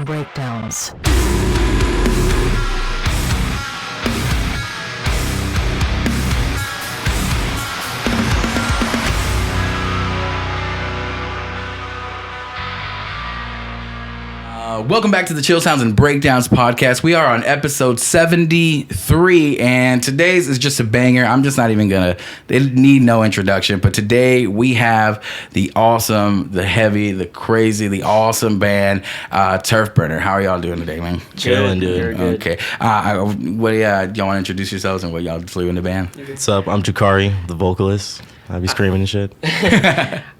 Breakdowns. Welcome back to the Chill Sounds and Breakdowns podcast. We are on episode 73, and today's is just a banger. I'm just not even gonna, they need no introduction, but today we have the awesome, the heavy, the crazy, the awesome band, Turfburner. How are y'all doing today, man? Chilling, dude. Okay. What do y'all want to introduce yourselves and what y'all flew in the band? What's up? I'm Jakari, the vocalist. I be screaming and shit.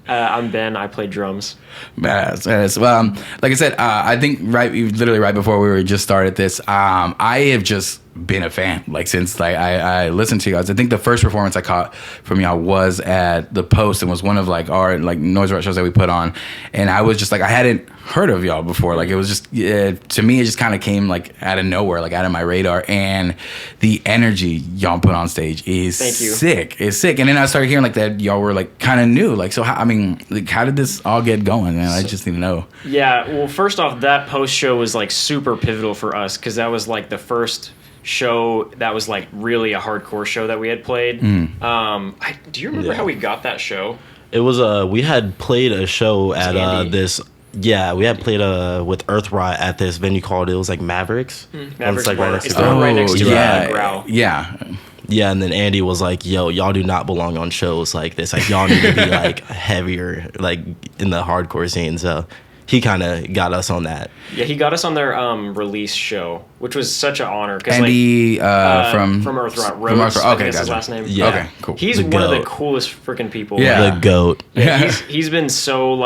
I'm Ben. I play drums. Badass. Well, like I said, I think literally right before we were just started this, I have just been a fan since I listened to you guys. I think the first performance I caught from y'all was at the Post and was one of our NoiseROT shows that we put on, and I was just I hadn't heard of y'all before. It was just to me it just kind of came out of nowhere, out of my radar, and the energy y'all put on stage is sick. It's sick. And then I started hearing that y'all were kind of new. So how did this all get going, man? I just need to know. Yeah, well, first off, that Post show was super pivotal for us because that was the first show that was really a hardcore show that we had played. Do you remember how we got that show? It was we had played a show at this. Yeah, we had played with NoiseROT at this venue called, it was Mavericks. Mavericks right next to right next to yeah, Growl. Yeah, and then Andy was like, "Yo, y'all do not belong on shows like this. Y'all need to be heavier, in the hardcore scene." So he kind of got us on that. Yeah, he got us on their release show, which was such an honor. Andy from NoiseROT, Rhodes. Okay, that's his last name. Yeah. Okay, cool. He's one of the coolest freaking people. Yeah, the GOAT. Yeah, he's been so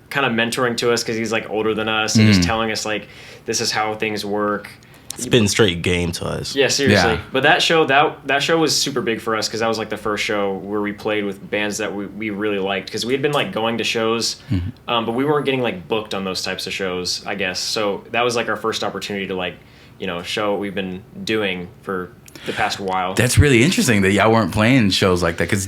kind of mentoring to us because he's older than us and just telling us this is how things work. It's been straight game to us. Yeah, seriously. Yeah. But that show was super big for us because that was the first show where we played with bands that we really liked, because we had been going to shows, but we weren't getting booked on those types of shows, I guess. So that was our first opportunity to show what we've been doing for the past while. That's really interesting that y'all weren't playing shows like that, because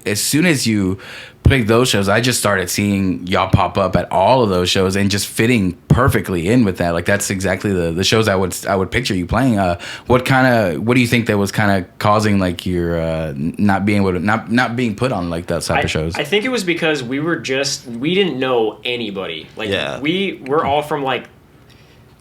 as soon as you picked those shows, I just started seeing y'all pop up at all of those shows and just fitting perfectly in with that. That's exactly the shows I would picture you playing. What do you think that was kind of causing your not being able to not being put on that type of shows? I think it was because we didn't know anybody. We're all from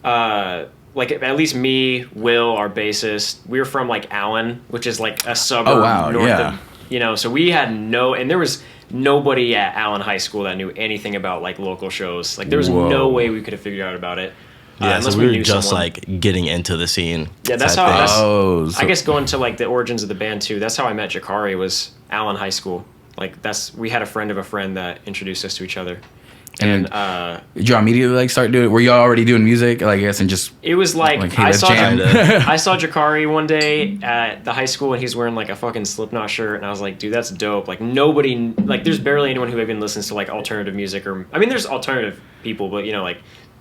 at least me, Will, our bassist, we're from Allen, which is a suburb north of, so we had and there was nobody at Allen High School that knew anything about local shows. There was no way we could have figured out about it. Yeah, so we were just getting into the scene. Yeah, that's how. I guess going to the origins of the band too. That's how I met Jakari, was Allen High School. We had a friend of a friend that introduced us to each other. And did you immediately start doing? Were y'all already doing music? I guess, and just it was hey, I saw I saw Jakari one day at the high school, and he's wearing a fucking Slipknot shirt, and I was like, dude, that's dope. Nobody there's barely anyone who even listens to alternative music, or there's alternative people, but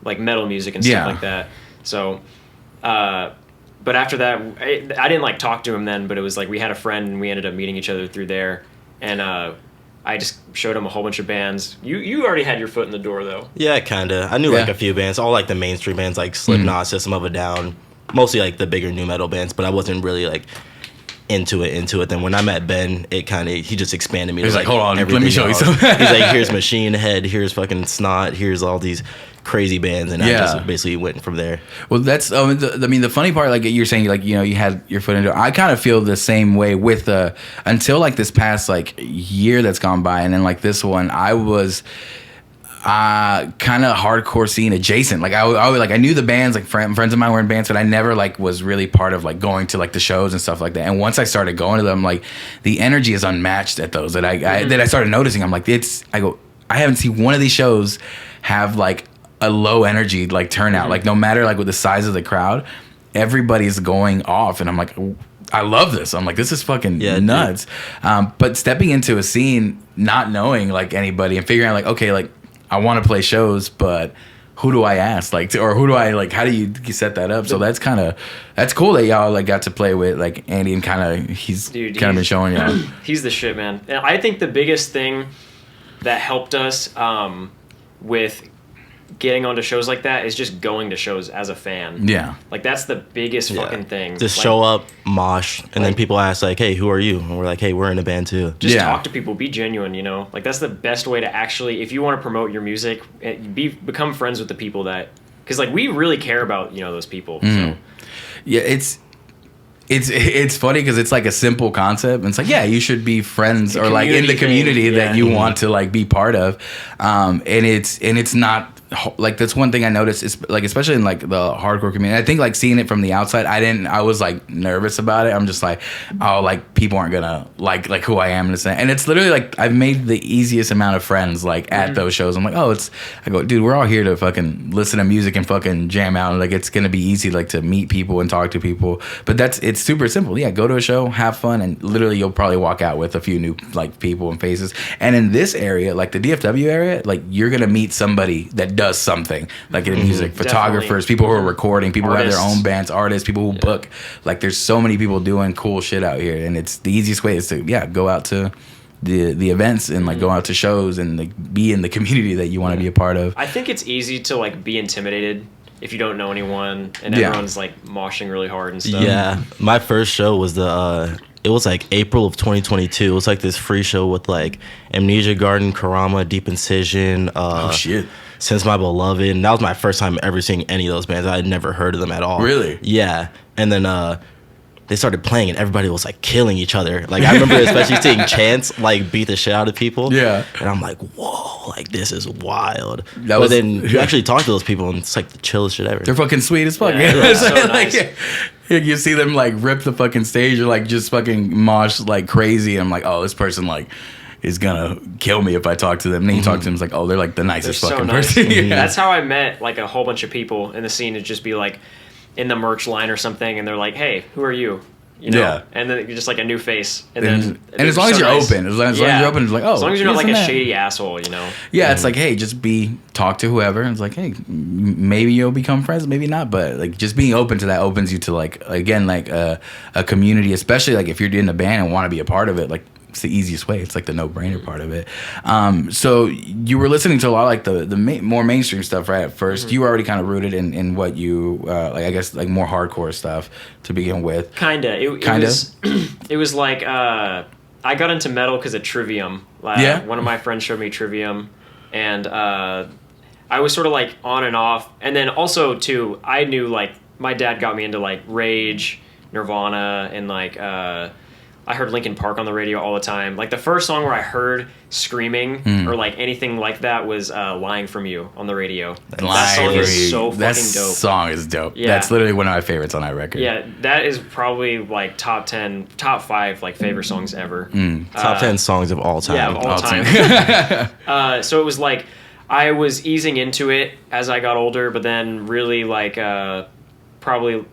like metal music and stuff like that. So, but after that, I didn't talk to him then, but it was we had a friend, and we ended up meeting each other through there, and I just showed him a whole bunch of bands. You already had your foot in the door, though. Yeah, kind of. I knew a few bands, all the mainstream bands Slipknot, System of a Down, mostly the bigger nu metal bands, but I wasn't really into it. Then when I met Ben, he just expanded me. He was hold on, let me show you something. He's here's Machine Head, here's fucking Snot, here's all these crazy bands, and I just basically went from there. Well, that's the funny part, you're saying, you had your foot into it. I kind of feel the same way with until this past year that's gone by, and then this one, I was kind of hardcore scene adjacent. I knew the bands, friends of mine were in bands, but I never was really part of going to the shows and stuff like that. And once I started going to them, the energy is unmatched at those that I started noticing. I'm I haven't seen one of these shows have a low energy turnout. No matter with the size of the crowd, everybody's going off, and I'm I love this. I'm this is fucking nuts. But stepping into a scene, not knowing anybody, and figuring out okay, I want to play shows, but who do I ask? Or who do I how do you set that up? So that's cool that y'all got to play with Andy, and he's been showing y'all. He's the shit, man. And I think the biggest thing that helped us with getting onto shows like that is just going to shows as a fan. Yeah. Like that's the biggest fucking thing. Just like, show up, mosh, and then people ask like, "Hey, who are you?" And we're like, "Hey, we're in a band too." Just talk to people, be genuine, you know? Like that's the best way to actually, if you want to promote your music, become friends with the people that, because like we really care about, you know, those people. So yeah, it's funny because it's like a simple concept. And it's like, yeah, you should be friends or like in the community that you want to like be part of. And it's not like, that's one thing I noticed is like, especially in like the hardcore community, I think like seeing it from the outside, I was like nervous about it. I'm just like, oh, like people aren't gonna like who I am and it's literally like I've made the easiest amount of friends like at those shows. I'm like, I go, dude, we're all here to fucking listen to music and fucking jam out, and like it's gonna be easy like to meet people and talk to people. But it's super simple. Yeah, go to a show, have fun, and literally you'll probably walk out with a few new like people and faces. And in this area, like the DFW area, like you're gonna meet somebody that does something like in music, photographers, people who are recording, people artists. who have their own bands, artists, people who book. Like there's so many people doing cool shit out here, and it's the easiest way is to go out to the events and like go out to shows and like be in the community that you want to be a part of. I think it's easy to like be intimidated if you don't know anyone and everyone's like moshing really hard and stuff. Yeah, my first show was it was like April of 2022. It was like this free show with like Amnesia Garden, Karama, Deep Incision. Oh shit. Since My Beloved, and that was my first time ever seeing any of those bands. I had never heard of them at all. Really? Yeah. And then they started playing, and everybody was like killing each other. Like I remember especially seeing Chance like beat the shit out of people. Yeah. And I'm like, whoa, like this is wild. But then you actually talk to those people, and it's like the chillest shit ever. They're fucking sweet as fuck. Yeah, It's so like, nice. you see them like rip the fucking stage or like just fucking mosh like crazy. And I'm like, oh, this person like is gonna kill me if I talk to them. And then you talk to them, it's like, oh, they're like the nicest They're so fucking nice. person. Yeah. That's how I met like a whole bunch of people in the scene. To just be like in the merch line or something, and they're like, "Hey, who are you?" You know? Yeah. And then you're just like a new face, and And then as long as you're open, as long as you're open, it's like, oh, as long as you're not like a that. shady asshole, you know. Yeah, it's like, hey, just talk to whoever. And it's like, hey, maybe you'll become friends, maybe not. But like, just being open to that opens you to like, again, like a community, especially like if you're in a band and want to be a part of it. Like, it's the easiest way. It's like the no-brainer part of it. So you were listening to a lot of like the more mainstream stuff, right? At first, you were already kind of rooted in what you like, I guess, like more hardcore stuff to begin with. Kinda. It was like I got into metal because of Trivium. One of my friends showed me Trivium, and I was sort of like on and off. And then also too, I knew like my dad got me into like Rage, Nirvana, and like I heard Linkin Park on the radio all the time. Like the first song where I heard screaming or like anything like that was "Lying from You" on the radio. That song is so fucking that dope. Song is dope. Yeah. That's literally one of my favorites on that record. Yeah, that is probably like top 5 like favorite songs ever. Top 10 songs of all time. Yeah, of all time. So it was like I was easing into it as I got older, but then really like probably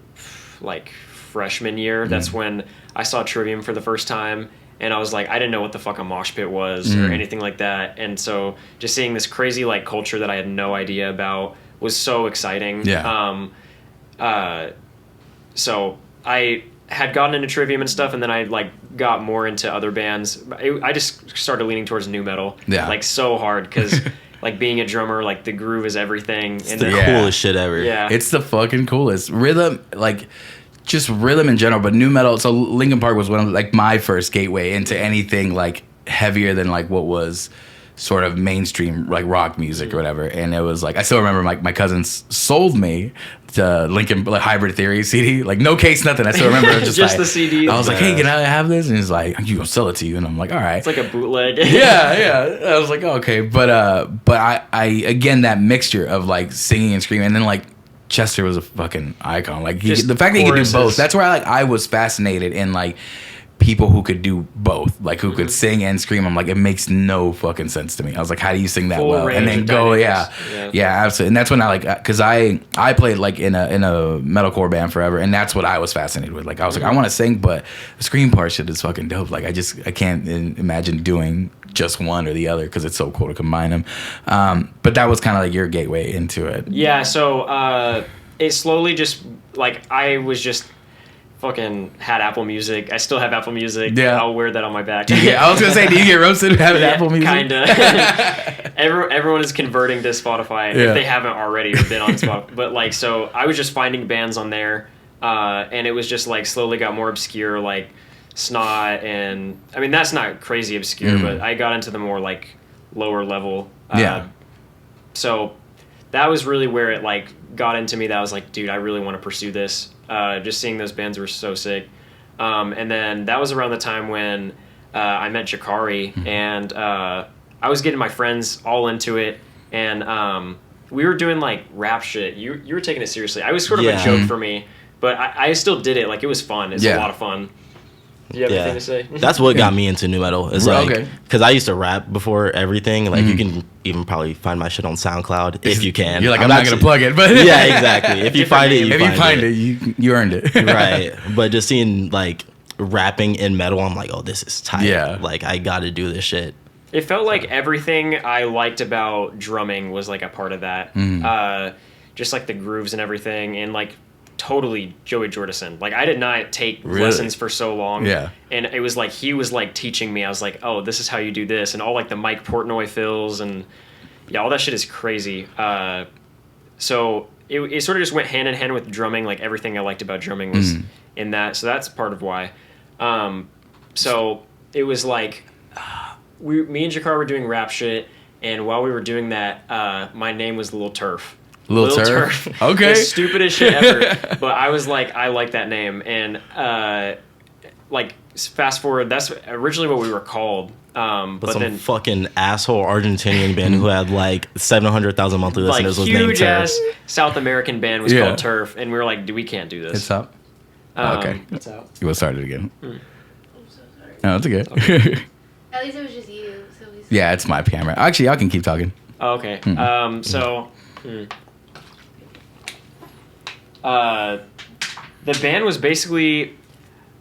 like freshman year, that's when I saw Trivium for the first time, and I was like, I didn't know what the fuck a mosh pit was or anything like that. And so just seeing this crazy like culture that I had no idea about was so exciting. Yeah. So I had gotten into Trivium and stuff, and then I like got more into other bands. I just started leaning towards nu metal, like so hard, because like being a drummer, like the groove is everything. It's the coolest shit ever. Yeah, it's the fucking coolest rhythm, like. Just rhythm in general, but nu metal. So Linkin Park was one of like my first gateway into anything like heavier than like what was sort of mainstream like rock music or whatever. And it was like I still remember my cousins sold me the Linkin like Hybrid Theory CD, like no case, nothing. I still remember just like, the CD. I was like, hey, can I have this? And he's like, you gonna sell it to you? And I'm like, all right. It's like a bootleg. yeah. I was like, okay, but I again that mixture of like singing and screaming, and then like. Chester was a fucking icon. Like the fact that he could do both. That's where I was fascinated in like people who could do both, like who could sing and scream. I'm like, it makes no fucking sense to me. I was like, how do you sing that Full well? And then go, yeah, absolutely. And that's when I like, because I played like in a metalcore band forever, and that's what I was fascinated with. Like I was like, I want to sing, but the scream part shit is fucking dope. Like I can't imagine doing just one or the other because it's so cool to combine them. But that was kind of like your gateway into it. Yeah. So it slowly just like I was just fucking had Apple Music. I still have Apple Music. Yeah. I'll wear that on my back. Yeah, I was gonna say, do you get roasted having Apple Music? Kinda. Everyone is converting to Spotify if they haven't already or been on Spotify. But like, so I was just finding bands on there, and it was just like slowly got more obscure, like Snot, and I mean that's not crazy obscure, but I got into the more like lower level. So that was really where it like got into me. That I was like, dude, I really want to pursue this. Just seeing those bands were so sick. And then that was around the time when I met Jakari, and I was getting my friends all into it, and we were doing like rap shit. You were taking it seriously. I was sort of a joke for me, but I still did it. Like it was fun. It's a lot of fun. Do you have anything to say? That's what got me into nu metal. It's like, because I used to rap before everything. Like you can even probably find my shit on SoundCloud if you can. You're like, I'm not gonna plug it, but yeah, exactly. If you find it, you find it, you earned it. Right. But just seeing like rapping in metal, I'm like, oh, this is tight. Yeah. Like I got to do this shit. It felt like everything I liked about drumming was like a part of that. Just like the grooves and everything, and like totally Joey Jordison. Like I did not take lessons for so long. Yeah. And it was like he was like teaching me. I was like, oh, this is how you do this, and all like the Mike Portnoy fills and all that shit is crazy. So it sort of just went hand in hand with drumming. Like everything I liked about drumming was in that. So that's part of why. So it was like me and Jakar were doing rap shit, and while we were doing that, my name was Lil Turf. Lil Turf. Okay. The stupidest shit ever. But I was like, I like that name. And like fast forward, that's originally what we were called. But some then fucking asshole Argentinian band who had like 700,000 monthly listeners was named Turf. Huge ass South American band was called Turf, and we were like, we can't do this. It's up. Okay. It's out. You want to start it again? I'm so sorry. No, it's okay. At least it was just you. So yeah, it's my camera. Actually, y'all can keep talking. Oh, okay. The band was basically,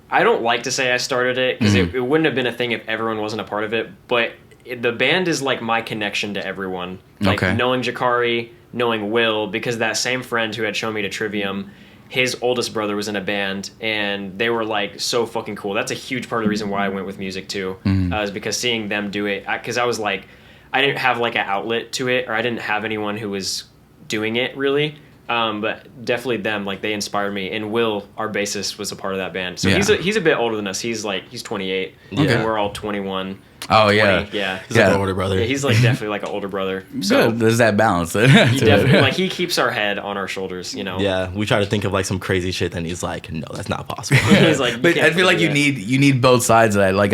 I don't like to say I started it because it wouldn't have been a thing if everyone wasn't a part of it, but the band is like my connection to everyone. Like knowing Jakari, knowing Will, because that same friend who had shown me to Trivium, his oldest brother was in a band, and they were like so fucking cool. That's a huge part of the reason why I went with music too, is because seeing them do it, because I was like, I didn't have like an outlet to it, or I didn't have anyone who was doing it really. But definitely them, like they inspired me. And Will, our bassist, was a part of that band. So he's a bit older than us. He's 28. And we're all 21. Oh 20. yeah. He's like an older brother. Yeah, he's like definitely like an older brother. So good. There's that balance. He definitely like he keeps our head on our shoulders, you know. Yeah, we try to think of like some crazy shit, and he's like, no, that's not possible. He's like, but I feel like you need both sides of that. Like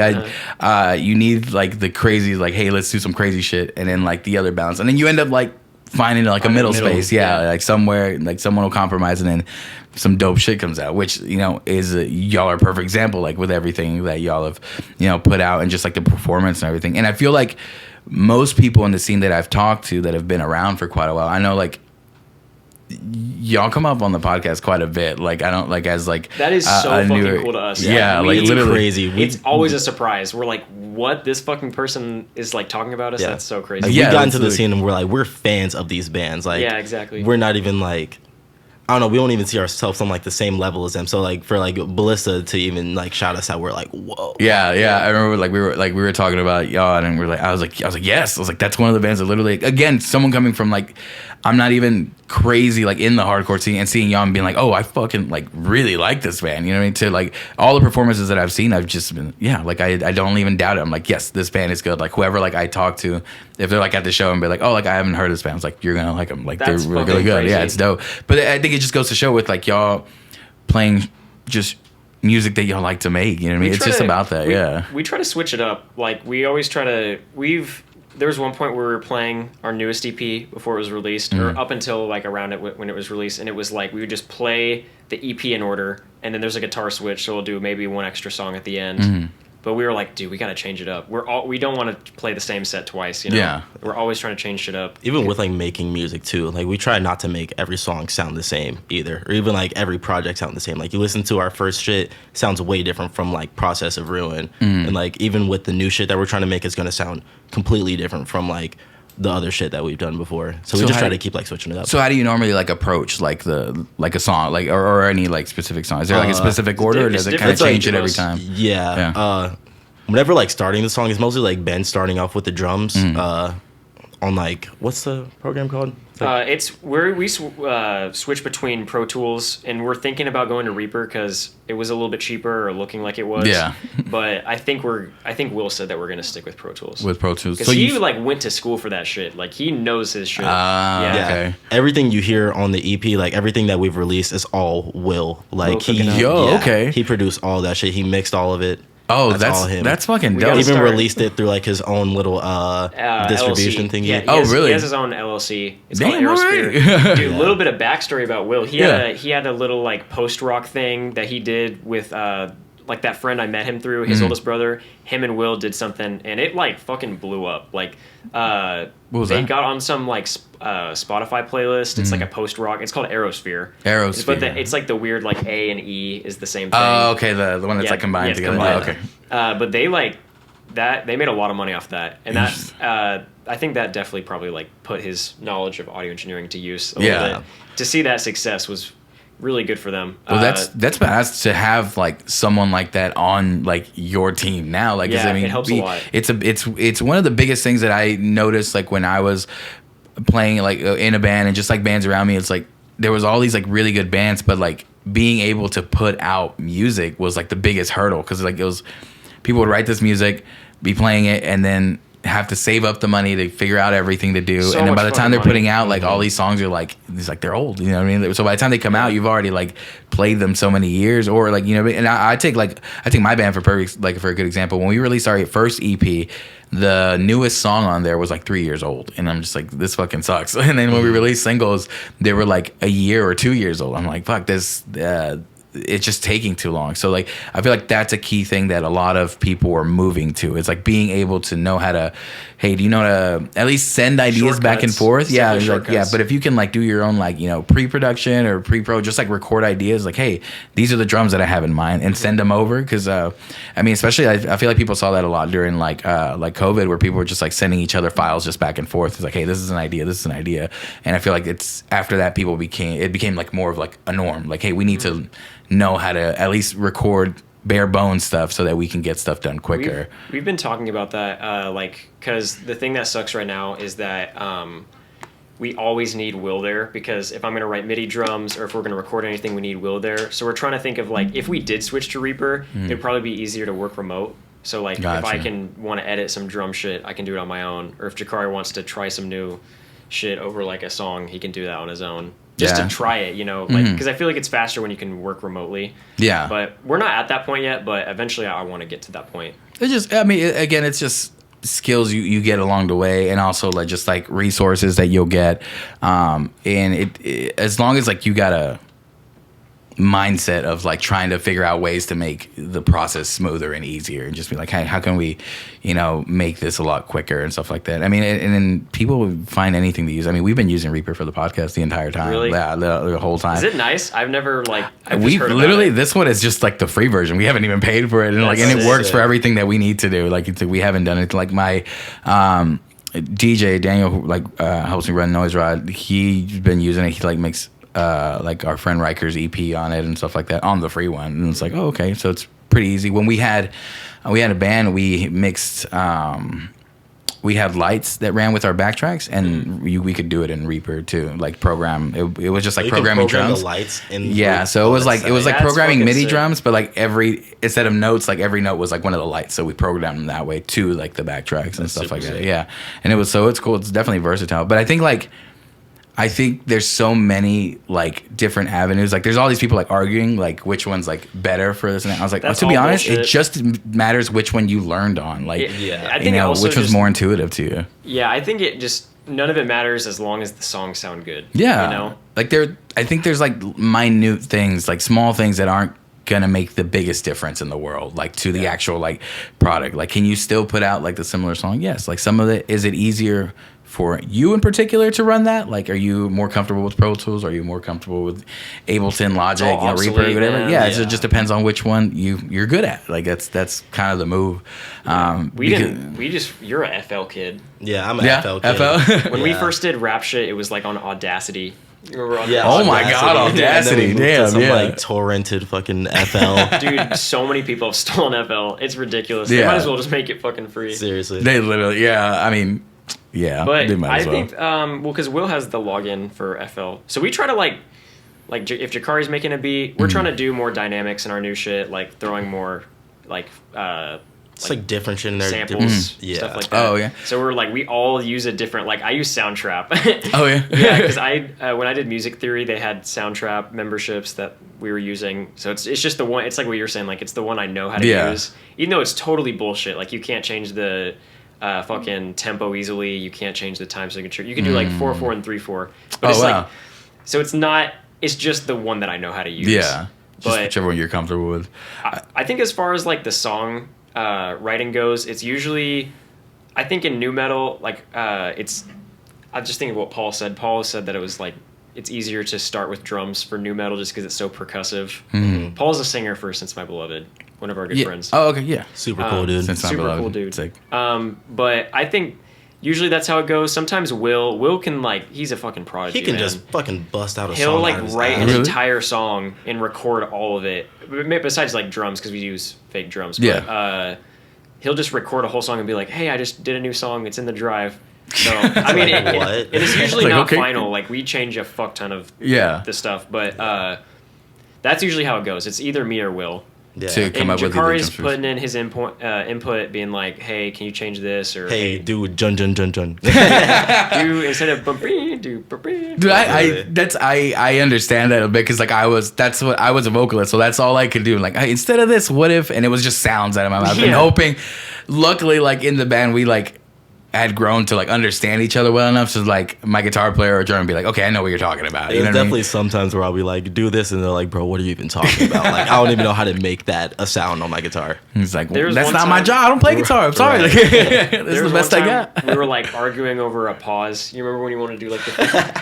you need like the crazy, like, hey, let's do some crazy shit, and then like the other balance, and then you end up like finding like a middle space, like somewhere, like someone will compromise, and then some dope shit comes out, which is y'all are a perfect example, like with everything that y'all have put out, and just like the performance and everything. And I feel like most people in the scene that I've talked to that have been around for quite a while, I know like y'all come up on the podcast quite a bit. Like I don't like as like that is so fucking cool to us. Yeah, like literally crazy. It's always a surprise. We're like, what? This fucking person is like talking about us. That's so crazy. Like, we got into the scene and we're fans of these bands. Like exactly. We're not even like, I don't know, we don't even see ourselves on like the same level as them. So like for like Ballista to even like shout us out, we're like, whoa. Yeah. I remember we were talking about y'all, and we're like, I was like yes. I was like, that's one of the bands that literally, again, someone coming from like, I'm not even crazy like in the hardcore scene, and seeing y'all and being like, oh, I fucking like really like this band. You know what I mean? To like all the performances that I've seen, I've just been like I don't even doubt it. I'm like, yes, this band is good. Like whoever like I talk to, if they're like at the show and be like, oh, like I haven't heard of this band, I was like, you're gonna like them. Like they're really, really good. Crazy. Yeah, it's dope. But I think it just goes to show with like y'all playing just music that y'all like to make. You know what I mean? It's just about that. We try to switch it up. Like we always try to. There was one point where we were playing our newest EP before it was released, or up until like around it when it was released, and it was like we would just play the EP in order, and then there's a guitar switch, so we'll do maybe one extra song at the end. But we were like, dude, we gotta change it up. We don't want to play the same set twice, Yeah. We're always trying to change shit up. Even with like making music too, like we try not to make every song sound the same either, or even like every project sound the same. Like you listen to our first shit, sounds way different from like Process of Ruin, and like even with the new shit that we're trying to make, it's gonna sound completely different from like the other shit that we've done before. So we So just how try do- to keep like switching it up. So how do you normally like approach like a song like or any like specific song? Is there like a specific order, or does it kind of different. change It's it like every most- time? Yeah. Whenever like starting the song, it's mostly like Ben starting off with the drums. On like what's the program called? It's where we switch between Pro Tools, and we're thinking about going to Reaper because it was a little bit cheaper or looking like it was. Yeah. But I think Will said that we're gonna stick with Pro Tools. With Pro Tools, Because he like went to school for that shit. Like he knows his shit. Yeah. Okay. Everything you hear on the EP, like everything that we've released, is all Will. Like Will cooking up. Okay. He produced all that shit. He mixed all of it. Oh, all that's him. that's fucking We dope. gotta Even start- released it through like his own little distribution LLC. thing. Yeah, Oh, really? He has his own LLC. It's Damn, called Aerosphere. alright. Dude, a little bit of backstory about Will. He Yeah. had a little like post rock thing that he did with like that friend I met him through, his oldest brother. Him and Will did something, and it like fucking blew up. Like What was they that? got on some like Spotify playlist. It's like a post rock. It's called Aerosphere. Aerosphere. But it's like the weird like A and E is the same thing. Oh, okay. The one that's like combined it's together. combined. Oh, okay. But they like that. They made a lot of money off that, and that I think that definitely probably like put his knowledge of audio engineering to use a Yeah. little bit. To see that success was really good for them. Well, that's badass to have like someone like that on like your team now. Like, 'cause, Yeah, I mean, it helps a lot. It's one of the biggest things that I noticed like when I was playing like in a band and just like bands around me. It's like there was all these like really good bands, but like being able to put out music was like the biggest hurdle because like it was people would write this music, be playing it, and then have to save up the money to figure out everything to do, So and then much by the time fucking they're money. putting out like all these songs are like it's like they're old, you know what I mean? So by the time they come out, you've already like played them so many years, or like you know. And I take my band for a good example. When we released our first EP, the newest song on there was like 3 years old, and I'm just like, this fucking sucks. And then when we released singles, they were like a year or 2 years old. I'm like, fuck this. It's just taking too long. So like I feel like that's a key thing that a lot of people are moving to. It's like being able to know how to, hey, do you know how to at least send ideas back and Shortcuts. forth? Yeah, Simple like, yeah. shortcuts. But if you can like do your own like, you know, pre-production or pre-pro, just like record ideas, like, hey, these are the drums that I have in mind, and send them over. Because I mean, especially I feel like people saw that a lot during like COVID, where people were just like sending each other files just back and forth. It's like, hey, this is an idea, this is an idea, and I feel like it's after that it became like more of like a norm. Like, hey, we need to know how to at least record bare bones stuff so that we can get stuff done quicker. We've been talking about that, like, because the thing that sucks right now is that we always need Will there, because if I'm going to write MIDI drums or if we're going to record anything, we need Will there. So we're trying to think of, like, if we did switch to Reaper, it'd probably be easier to work remote. So, like, if I Gotcha. can want to edit some drum shit, I can do it on my own. Or if Jakari wants to try some new shit over, like, a song, he can do that on his own. Just Yeah. to try it, you know, like, because I feel like it's faster when you can work remotely. Yeah. But we're not at that point yet, but eventually I want to get to that point. It's just, I mean, again, it's just skills you get along the way, and also like just like resources that you'll get. And it as long as like you got a mindset of like trying to figure out ways to make the process smoother and easier, and just be like, hey, how can we, you know, make this a lot quicker and stuff like that. I mean, and then people would find anything to use. I mean, we've been using Reaper for the podcast the entire time. Really? Yeah, the whole time. Is it nice? I've never like. I've just We heard about literally, it. this one is just like the free version. We haven't even paid for it, and like, and it That's works sick. for everything that we need to do. Like, we haven't done it. Like my DJ Daniel, who like helps me run NoiseROT. He's been using it. He like makes like our friend Riker's EP on it and stuff like that on the free one. And it's like, oh, okay, so it's pretty easy. When we had a band, we mixed. We had lights that ran with our backtracks, and we could do it in Reaper too. Like program, it was just like You can programming program drums. the lights in Yeah, so it was like That's programming fucking MIDI sick. drums, but like instead of notes, like every note was like one of the lights. So we programmed them that way to like the backtracks and That's stuff like super that. sick. Yeah, and it's cool. It's definitely versatile. But I think there's so many like different avenues. Like there's all these people like arguing like which one's like better for this and that. I was like, That's to be all honest, it bullshit. just matters which one you learned on. Like, Yeah. I you think it know, also which one's just- more intuitive to you. Yeah, I think it just none of it matters as long as the songs sound good. Yeah. you know. Like I think there's like minute things, like small things that aren't gonna make the biggest difference in the world, like to the actual like product. Like, can you still put out like the similar song? Yes. Like some of it, is it easier for you in particular to run that? Like, are you more comfortable with Pro Tools? Are you more comfortable with Ableton, Logic, Reaper, whatever? Man. Yeah, it just depends on which one you're good at. Like, that's kind of the move. You're a FL kid. Yeah, I'm an FL kid. FL. When we first did Rap Shit, it was like on Audacity. You remember Audacity? Yeah, Oh my God, Audacity. And then we moved to some, Damn, like torrented fucking FL. Dude, so many people have stolen FL. It's ridiculous. Yeah. They might as well just make it fucking free. Seriously. They literally, I mean, But they might I as well. think, because Will has the login for FL, so we try to like if Jakari's making a beat, we're trying to do more dynamics in our new shit, like throwing more like It's like different shit in there. samples, Yeah. stuff like that. Oh, yeah. So we're like, we all use a different, like I use Soundtrap. Oh, yeah? Yeah, because when I did music theory, they had Soundtrap memberships that we were using. So it's just the one. It's like what you're saying. Like it's the one I know how to use, even though it's totally bullshit. Like you can't change the fucking tempo easily. You can't change the time signature. You can do like 4/4 and 3/4. But it's like, so it's not. It's just the one that I know how to use. Yeah. Just But whichever one you're comfortable with. I think as far as like the song writing goes, it's usually, I think in nu metal, like it's, I just think of what Paul said. Paul said that it was like, it's easier to start with drums for nu metal just because it's so percussive. Mm-hmm. Paul's a singer for Since My Beloved, one of our good friends. Oh, okay, yeah. Super cool, dude. Since I'm Super beloved. cool dude. Sick. But I think usually that's how it goes. Sometimes Will can like, he's a fucking prodigy. He can man. just fucking bust out a He'll song. like out of his write ass. an Really? entire song and record all of it. Besides like drums, because we use fake drums. But, Yeah. he'll just record a whole song and be like, "Hey, I just did a new song. It's in the drive." So I mean, What? it is usually Like, not okay. final. Like we change a fuck ton of Yeah. the stuff, but that's usually how it goes. It's either me or Will. Yeah. To come And up with the Jakari's drums. putting in his input, being like, "Hey, can you change this?" Or Hey, dude, Jun. do instead of bum-bee, do bum-bee. Dude, I understand that a bit because like I was a vocalist, so that's all I could do. Like, hey, instead of this, what if? And it was just sounds out of my mouth. And Yeah. hoping, luckily, like in the band, we like had grown to like understand each other well enough, so like my guitar player or drummer would be like, okay, I know what you're talking about. You There's know what I definitely mean? sometimes where I'll be like, do this, and they're like, bro, what are you even talking about? Like, I don't even know how to make that a sound on my guitar. He's like, There's that's one not my time- job. I don't play guitar. I'm sorry. Right. Like, this There is the was best one I time got. We were like arguing over a pause. You remember when you wanted to do like the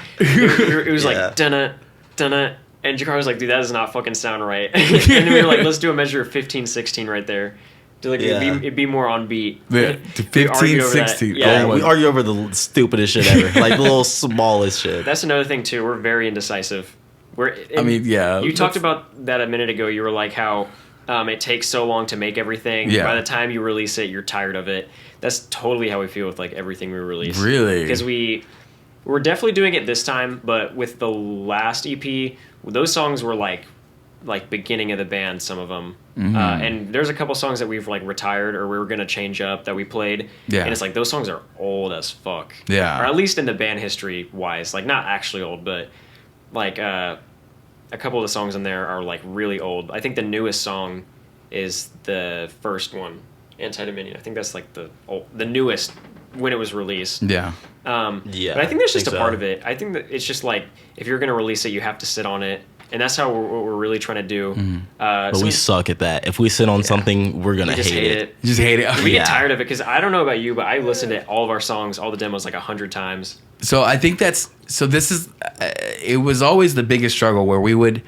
it was Yeah. like dunna dunna, and Jakar was like, dude, that does not fucking sound right. And then we were like, let's do a measure of 15/16 right there. To like Yeah. it'd be more on beat. Yeah, to We argued 15, over that. 16. Yeah, Yeah, Oh my- we argue over the stupidest shit ever. Like, the little smallest shit. That's another thing too. We're very indecisive. I mean, yeah. You talked that's- about that a minute ago. You were like how it takes so long to make everything. Yeah. By the time you release it, you're tired of it. That's totally how we feel with like everything we release. Really? Because we're definitely doing it this time, but with the last EP, those songs were like beginning of the band, some of them. Mm-hmm. And there's a couple songs that we've like retired or we were gonna change up that we played. Yeah. And it's like those songs are old as fuck. Yeah. Or at least in the band history wise, like not actually old, but like a couple of the songs in there are like really old. I think the newest song is the first one, Anti-Dominion. I think that's like the newest when it was released. Yeah. Yeah, But I think that's just think a part so. of it. I think that it's just like if you're gonna release it, you have to sit on it, and that's how what we're really trying to do. Mm-hmm. But we suck at that. If we sit on something, we're going we to just hate it. You just hate it. We Yeah. get tired of it because I don't know about you, but I listened to all of our songs, all the demos, like 100 times. So I think this is it was always the biggest struggle where we'd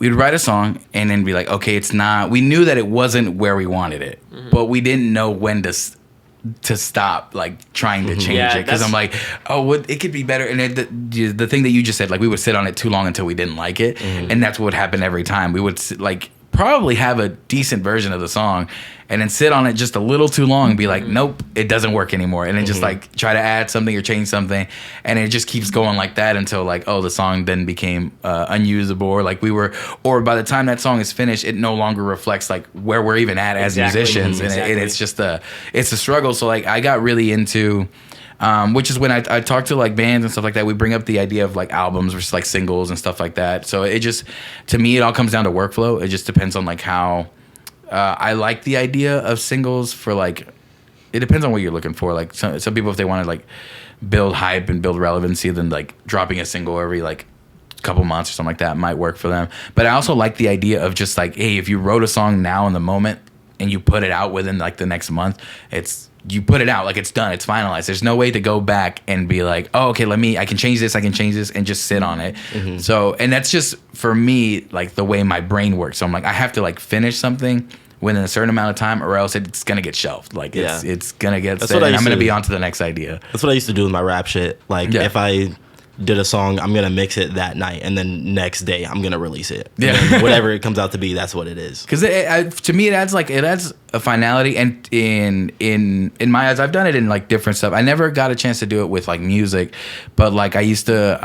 write a song and then be like, okay, it's not. We knew that it wasn't where we wanted it, but we didn't know when to stop like trying to change Yeah, it because I'm like, oh, it could be better. And the thing that you just said, like we would sit on it too long until we didn't like it, and that's what would happen every time. We would like probably have a decent version of the song and then sit on it just a little too long and be like, nope, it doesn't work anymore. And then just like try to add something or change something. And it just keeps going like that until like, oh, the song then became unusable or like or by the time that song is finished, it no longer reflects like where we're even at as Exactly. musicians. And it's just it's a struggle. So like I got really into, which is when I talk to like bands and stuff like that, we bring up the idea of like albums versus like singles and stuff like that. So it just, to me, it all comes down to workflow. It just depends on like how I like the idea of singles for like, it depends on what you're looking for. Like some people, if they want to like build hype and build relevancy, then like dropping a single every like couple months or something like that might work for them. But I also like the idea of just like, hey, if you wrote a song now in the moment and you put it out within like the next month, it's you put it out, like it's done, it's finalized. There's no way to go back and be like, oh, okay, I can change this, and just sit on it. Mm-hmm. So, and that's just for me, like the way my brain works. So I'm like, I have to like finish something within a certain amount of time, or else it's gonna get shelved. Like it's gonna get set, and I'm gonna be on to the next idea. That's what I used to do with my rap shit. Like if I did a song, I'm gonna mix it that night, and then next day I'm gonna release it. Yeah, whatever it comes out to be, that's what it is. Because to me, it adds a finality, and in my eyes, I've done it in like different stuff. I never got a chance to do it with like music, but like I used to,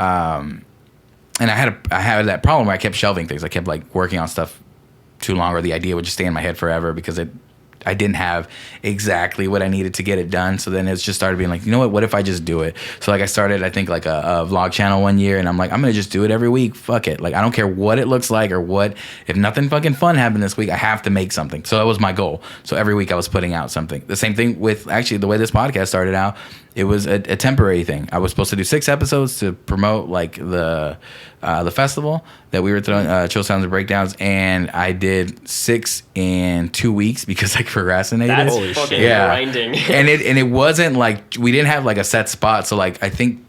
and I had that problem where I kept shelving things. I kept like working on stuff too long, or the idea would just stay in my head forever because I didn't have exactly what I needed to get it done. So then it's just started being like, you know what if I just do it? So like I started, I think like a vlog channel one year, and I'm like, I'm going to just do it every week. Fuck it. Like, I don't care what it looks like or if nothing fucking fun happened this week, I have to make something. So that was my goal. So every week I was putting out something. The same thing with actually the way this podcast started out. It was a temporary thing. I was supposed to do 6 episodes to promote like the festival that we were throwing, Chill Sounds and Breakdowns, and I did 6 in 2 weeks because I procrastinated. That's fucking grinding. and it wasn't like we didn't have like a set spot. So like I think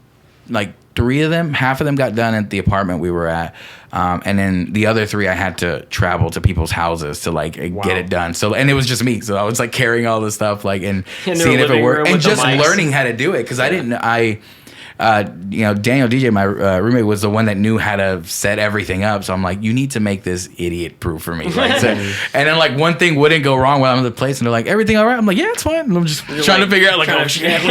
like 3 of them, half of them got done at the apartment we were at, and then the other 3 I had to travel to people's houses to like get it done. So and it was just me, so I was like carrying all this stuff like and seeing if it worked and just learning how to do it because I didn't. Daniel DJ, my roommate, was the one that knew how to set everything up. So I'm like, you need to make this idiot proof for me. Like, and then like one thing wouldn't go wrong while I'm in the place, and they're like, everything all right? I'm like, yeah, it's fine. And I'm just trying to figure out like, oh shit,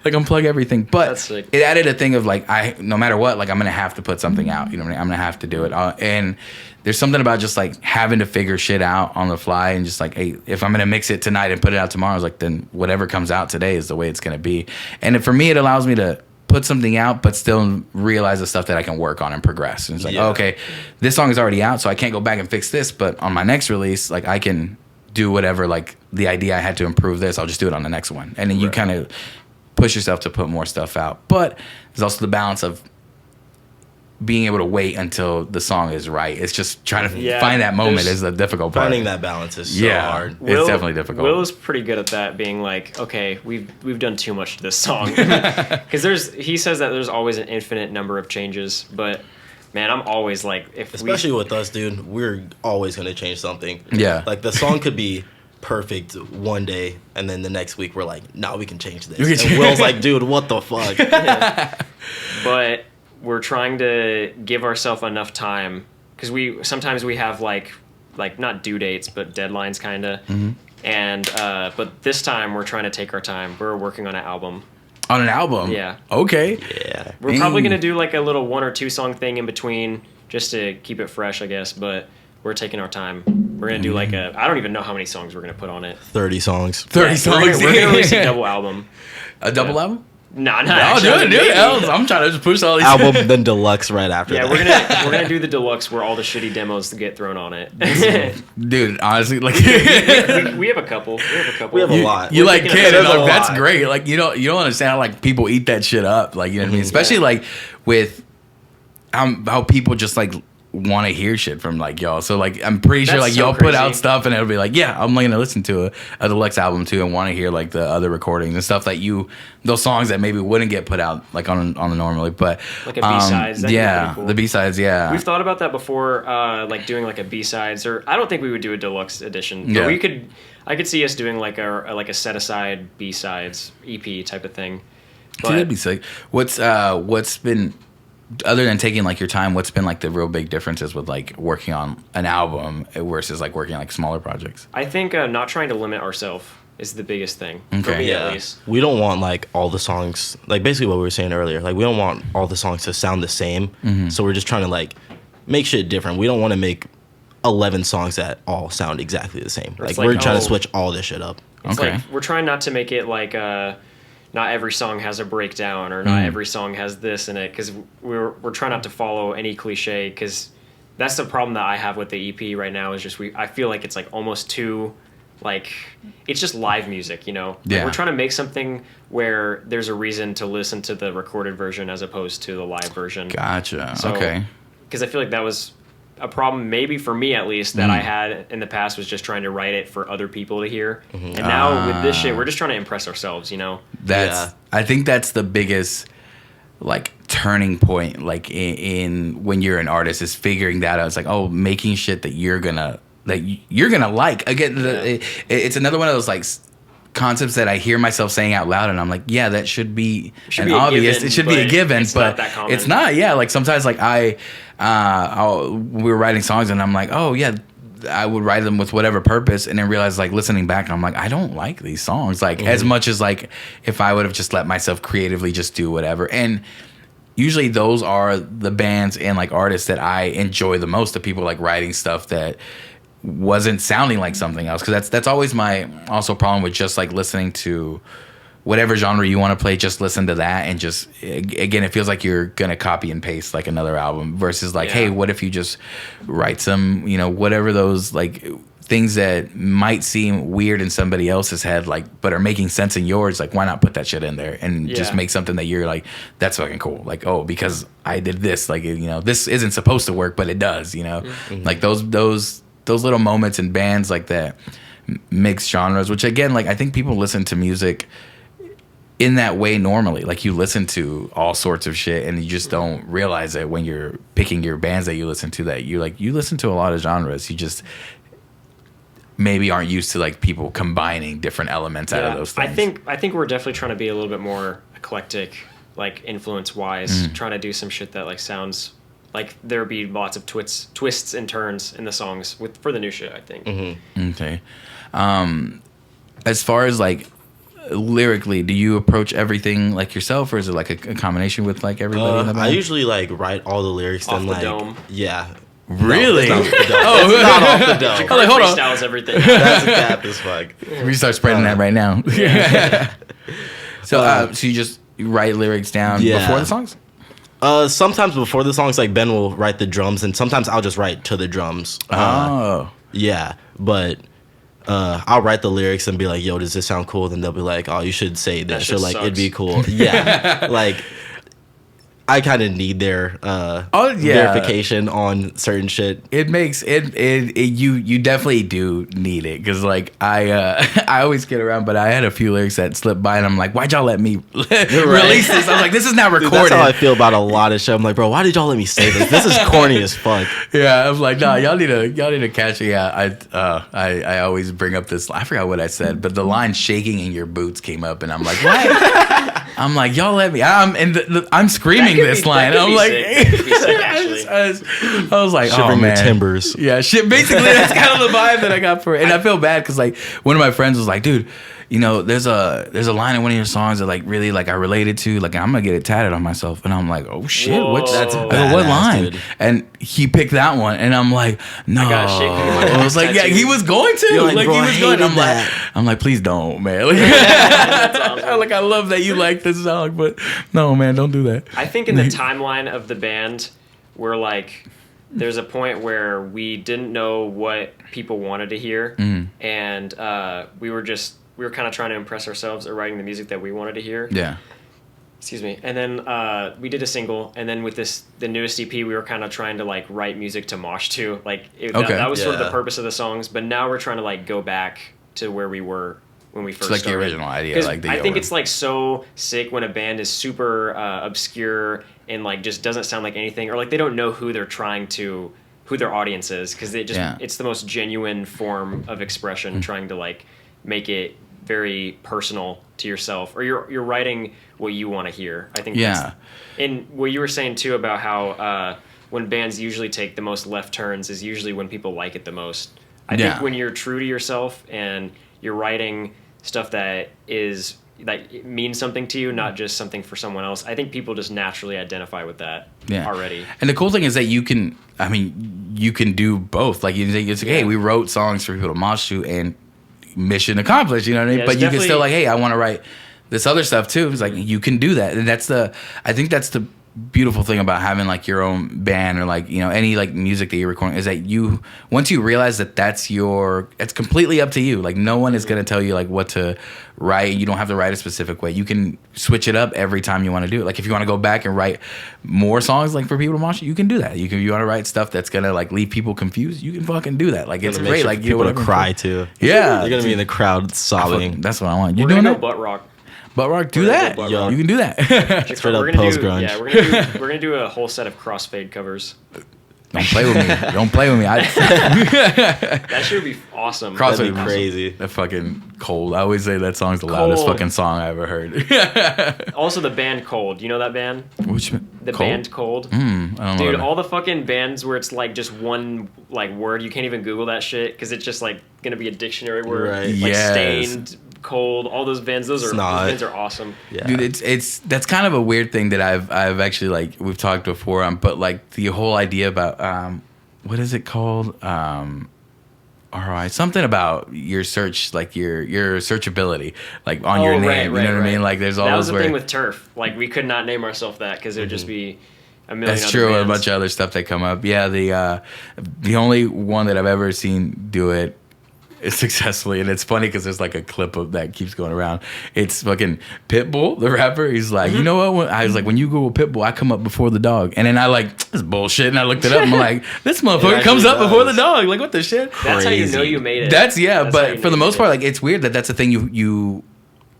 like unplug everything. But it added a thing of like, no matter what, like I'm gonna have to put something out. You know what I mean? I'm gonna have to do it. And there's something about just like having to figure shit out on the fly, and just like, hey, if I'm gonna mix it tonight and put it out tomorrow, it's like then whatever comes out today is the way it's gonna be. And for me, it allows me to put something out, but still realize the stuff that I can work on and progress. And it's like, okay, this song is already out, so I can't go back and fix this. But on my next release, like I can do whatever, like the idea I had to improve this, I'll just do it on the next one. And then you kind of push yourself to put more stuff out. But there's also the balance of being able to wait until the song is right. It's just trying to find that moment is the difficult part. Finding that balance is so hard. It's definitely difficult. Will's pretty good at that, being like, okay, we've done too much to this song. Because he says that there's always an infinite number of changes, but man, I'm always like, especially with us, dude, we're always gonna change something. Yeah. Like the song could be perfect one day, and then the next week we're like, nah, we can change this. And Will's like, dude, what the fuck? But we're trying to give ourselves enough time because sometimes we have like not due dates but deadlines kind of, and but this time we're trying to take our time. We're working on an album. On an album? Yeah. Okay. Yeah. We're probably gonna do like a little 1 or 2 song thing in between just to keep it fresh, I guess. But we're taking our time. We're gonna do like I don't even know how many songs we're gonna put on it. 30 songs. 30 songs. We're gonna release a double album. A double album? No, do it. I'm trying to just push all these album, then deluxe right after that. Yeah, we're gonna do the deluxe where all the shitty demos get thrown on it. Dude, honestly, like we have a couple. We have a lot. You like kid, like that's great. Like you don't understand how like people eat that shit up. Like you know what I mean? Especially like with how people just like want to hear shit from like y'all. So like I'm pretty sure like y'all put out stuff and it'll be like, yeah, I'm gonna listen to a deluxe album too and want to hear like the other recordings and stuff that those songs that maybe wouldn't get put out like on the normally, but like a B-sides. Cool. The B-sides, yeah. We've thought about that before, like doing like a B-sides, or I don't think we would do a deluxe edition, but I could see us doing like a set aside B-sides EP type of thing. But that'd be sick. What's been, other than taking like your time, what's been like the real big differences with like working on an album versus like working on like smaller projects? I think not trying to limit ourselves is the biggest thing. Okay. For me, at least. We don't want like all the songs, like basically what we were saying earlier, like we don't want all the songs to sound the same. So we're just trying to like make shit different. We don't want to make 11 songs that all sound exactly the same. Like we're trying to switch all this shit up. It's like we're trying not to make it like not every song has a breakdown or not every song has this in it, because we're trying not to follow any cliche, because that's the problem that I have with the EP right now is just I feel like it's like almost too like it's just live music, you know. Yeah. Like we're trying to make something where there's a reason to listen to the recorded version as opposed to the live version. Gotcha. So, okay. Because I feel like that was a problem, maybe for me at least, that I had in the past was just trying to write it for other people to hear. And now with this shit, we're just trying to impress ourselves, you know? I think that's the biggest like turning point, like in when you're an artist, is figuring that out. It's like, oh, making shit that you're gonna like. Again, it's another one of those like concepts that I hear myself saying out loud, and I'm like, yeah, that should be obvious. Given, it should be a given, but it's not. Yeah, like sometimes like we were writing songs, and I'm like, oh yeah, I would write them with whatever purpose, and then realize like listening back, I'm like, I don't like these songs like as much as like if I would have just let myself creatively just do whatever. And usually those are the bands and like artists that I enjoy the most, the people like writing stuff that wasn't sounding like something else, because that's always my also problem with just like listening to whatever genre you want to play. Just listen to that, and just again, it feels like you're gonna copy and paste like another album versus like, hey, what if you just write some, you know, whatever those like things that might seem weird in somebody else's head, like, but are making sense in yours. Like, why not put that shit in there and just make something that you're like, that's fucking cool. Like, oh, because I did this, like, you know, this isn't supposed to work, but it does, you know. Like those little moments in bands like that mix genres, which again, like I think people listen to music in that way normally. Like you listen to all sorts of shit and you just don't realize it when you're picking your bands that you listen to, that you listen to a lot of genres. You just maybe aren't used to like people combining different elements out of those things. I think we're definitely trying to be a little bit more eclectic, like influence wise, trying to do some shit that like sounds like there'd be lots of twists and turns in the songs for the new shit, I think. Okay. As far as like lyrically, do you approach everything like yourself, or is it like a combination with like everybody in the band? I usually like write all the lyrics Off and the like dome. Yeah. Really? No, it's not off the dome. Oh, like, hold on. Freestyles everything. That's a cap as fuck. We start spreading that right now. So you just write lyrics down before the songs? Sometimes before the songs, like Ben will write the drums, and sometimes I'll just write to the drums. Yeah, but I'll write the lyrics and be like, yo, does this sound cool? Then they'll be like, oh, you should say this, or like, it'd be cool. Yeah, like I kind of need their verification on certain shit. It makes it you definitely do need it, because like I always get around, but I had a few lyrics that slipped by, and I'm like, why'd y'all let me release this? I was like, this is not recorded. Dude, that's how I feel about a lot of shit. I'm like, bro, why did y'all let me say this? This is corny as fuck. Yeah, I was like, nah, y'all need to catch it. Yeah, I always bring up this. I forgot what I said, but the line "shaking in your boots" came up, and I'm like, what? I'm like, y'all let me. I'm screaming this line. I'm like, I was like, shivering oh man, the timbers. Yeah, shit. Basically, that's kind of the vibe that I got for it, and I feel bad because like one of my friends was like, dude, you know, there's a line in one of your songs that like really like I related to. Like I'm gonna get it tatted on myself, and I'm like, oh shit, that's what badass, line? dude. And he picked that one, and I'm like, no. I got shaking in my I was like, yeah, he was going to. You're like, Like bro, he I was going. hated I'm like, please don't, man. Like, like I love that you like this song, but no, man, don't do that. I think in the timeline of the band, we're like, there's a point where we didn't know what people wanted to hear, and we were kind of trying to impress ourselves at writing the music that we wanted to hear. Yeah. Excuse me. And then we did a single, and then with the newest EP, we were kind of trying to like write music to mosh to. Like that was sort of the purpose of the songs. But now we're trying to like go back to where we were when we first It's like started. the original idea. Like I think it's like so sick when a band is super obscure and like just doesn't sound like anything, or like they don't know who their audience is, because it's the most genuine form of expression, trying to like make it very personal to yourself, or you're writing what you want to hear. I think and what you were saying too about how when bands usually take the most left turns is usually when people like it the most. I think when you're true to yourself and you're writing stuff that it means something to you, not just something for someone else, I think people just naturally identify with that already. And the cool thing is that you can do both. Like it's like, hey, we wrote songs for people to mosh to, and mission accomplished, you know what I mean? Yeah, but you can still like, hey, I want to write this other stuff too. It's like you can do that, and I think that's the beautiful thing about having like your own band or like, you know, any like music that you're recording is that once you realize that it's completely up to you. Like no one is going to tell you like what to write. You don't have to write a specific way. You can switch it up every time you want to do it. Like if you want to go back and write more songs like for people to mosh, you can do that. You want to write stuff that's going to like leave people confused, you can fucking do that. Like it's great. Sure like people to cry too. Yeah. You're going to be in the crowd sobbing. That's what I want. You We're doing gonna that? go butt rock. Butt rock, do We're gonna that. go butt Yo. rock. You can do that. Straight up We're gonna post do, grunge. yeah, we're gonna do a whole set of crossfade covers. Don't play with me. Don't play with me. That should be awesome. That'd be crazy. That fucking Cold. I always say that song's the loudest Cold. fucking song I ever heard. Also, the band Cold. You know that band? Which The Cold? band Cold. I don't know. Dude, what all the fucking bands where it's like just one like word, you can't even Google that shit because it's just like gonna be a dictionary word. Right. Like Yes. Stained, Cold, all those bands. Those Snot. bands are awesome. Yeah. Dude, it's that's kind of a weird thing that I've actually like we've talked before on, but like the whole idea about what is it called? ROI, something about your search, like your searchability, like on your name. Right, you know what I mean? Like there's all that was those the where thing with Turf. Like we could not name ourselves that because it would just be a million. that's other true. bands. A bunch of other stuff that come up. Yeah, the only one that I've ever seen do it successfully, and it's funny because there's like a clip of that keeps going around. It's fucking Pitbull, the rapper. He's like, you know what? I was like, when you Google Pitbull, I come up before the dog, and then I like this is bullshit, and I looked it up. And I'm like, this motherfucker It comes actually up before the does. dog. Like what the shit? That's how you know Crazy. you made it. That's That's how but you for the made most it. part, like it's weird that that's a thing you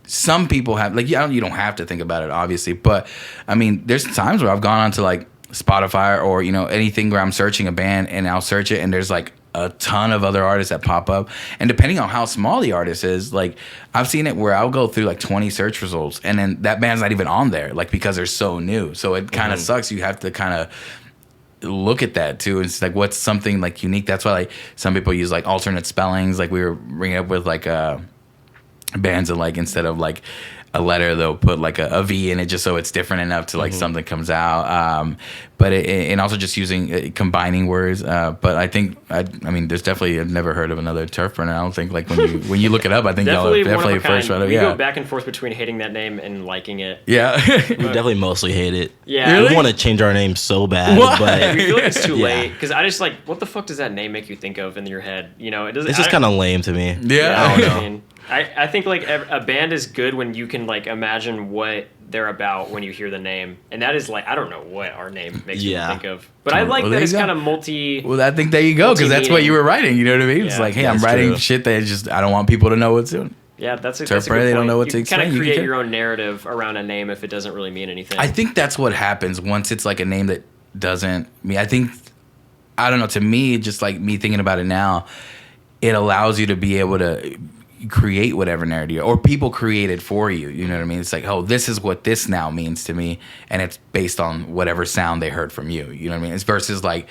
some people have. Like you don't have to think about it, obviously, but I mean, there's times where I've gone onto like Spotify or you know anything where I'm searching a band and I'll search it and there's like a ton of other artists that pop up, and depending on how small the artist is, like I've seen it where I'll go through like 20 search results and then that band's not even on there, like because they're so new. So it kind of sucks. You have to kind of look at that too. It's like what's something like unique. That's why like some people use like alternate spellings. Like we were bringing up with like bands that like instead of like a letter they'll put like a V in it just so it's different enough to like something comes out. But and also just using combining words. But I think I mean there's definitely I've never heard of another Turfburner. I don't think like when you look it up I think y'all are definitely one of a first kind. right. We Yeah. go back and forth between hating that name and liking it. Yeah. We definitely mostly hate it. Yeah. Really? We want to change our name so bad, Why? but We feel like it's too Yeah. late because I just like what the fuck does that name make you think of in your head? You know, it doesn't. it's just kind of lame to me. Yeah. I don't know. I mean, I think like a band is good when you can like imagine what they're about when you hear the name, and that is like I don't know what our name makes Yeah. me think of, but I like Well, that there it's you go. kind of multi. Well, I think there you go because that's what you were writing. You know what I mean? It's Yeah. like, hey, I'm That's writing true. shit that just I don't want people to know what's doing. Yeah, that's a Turfburner, good they don't point. know what you to can kind explain. of You create can- your own narrative around a name if it doesn't really mean anything. I think that's what happens once it's like a name that doesn't mean. I think I don't know. To me, just like me thinking about it now, it allows you to be able to create whatever narrative or people create it for you. You know what I mean? It's like, oh, this is what this now means to me, and it's based on whatever sound they heard from you. You know what I mean? It's versus like.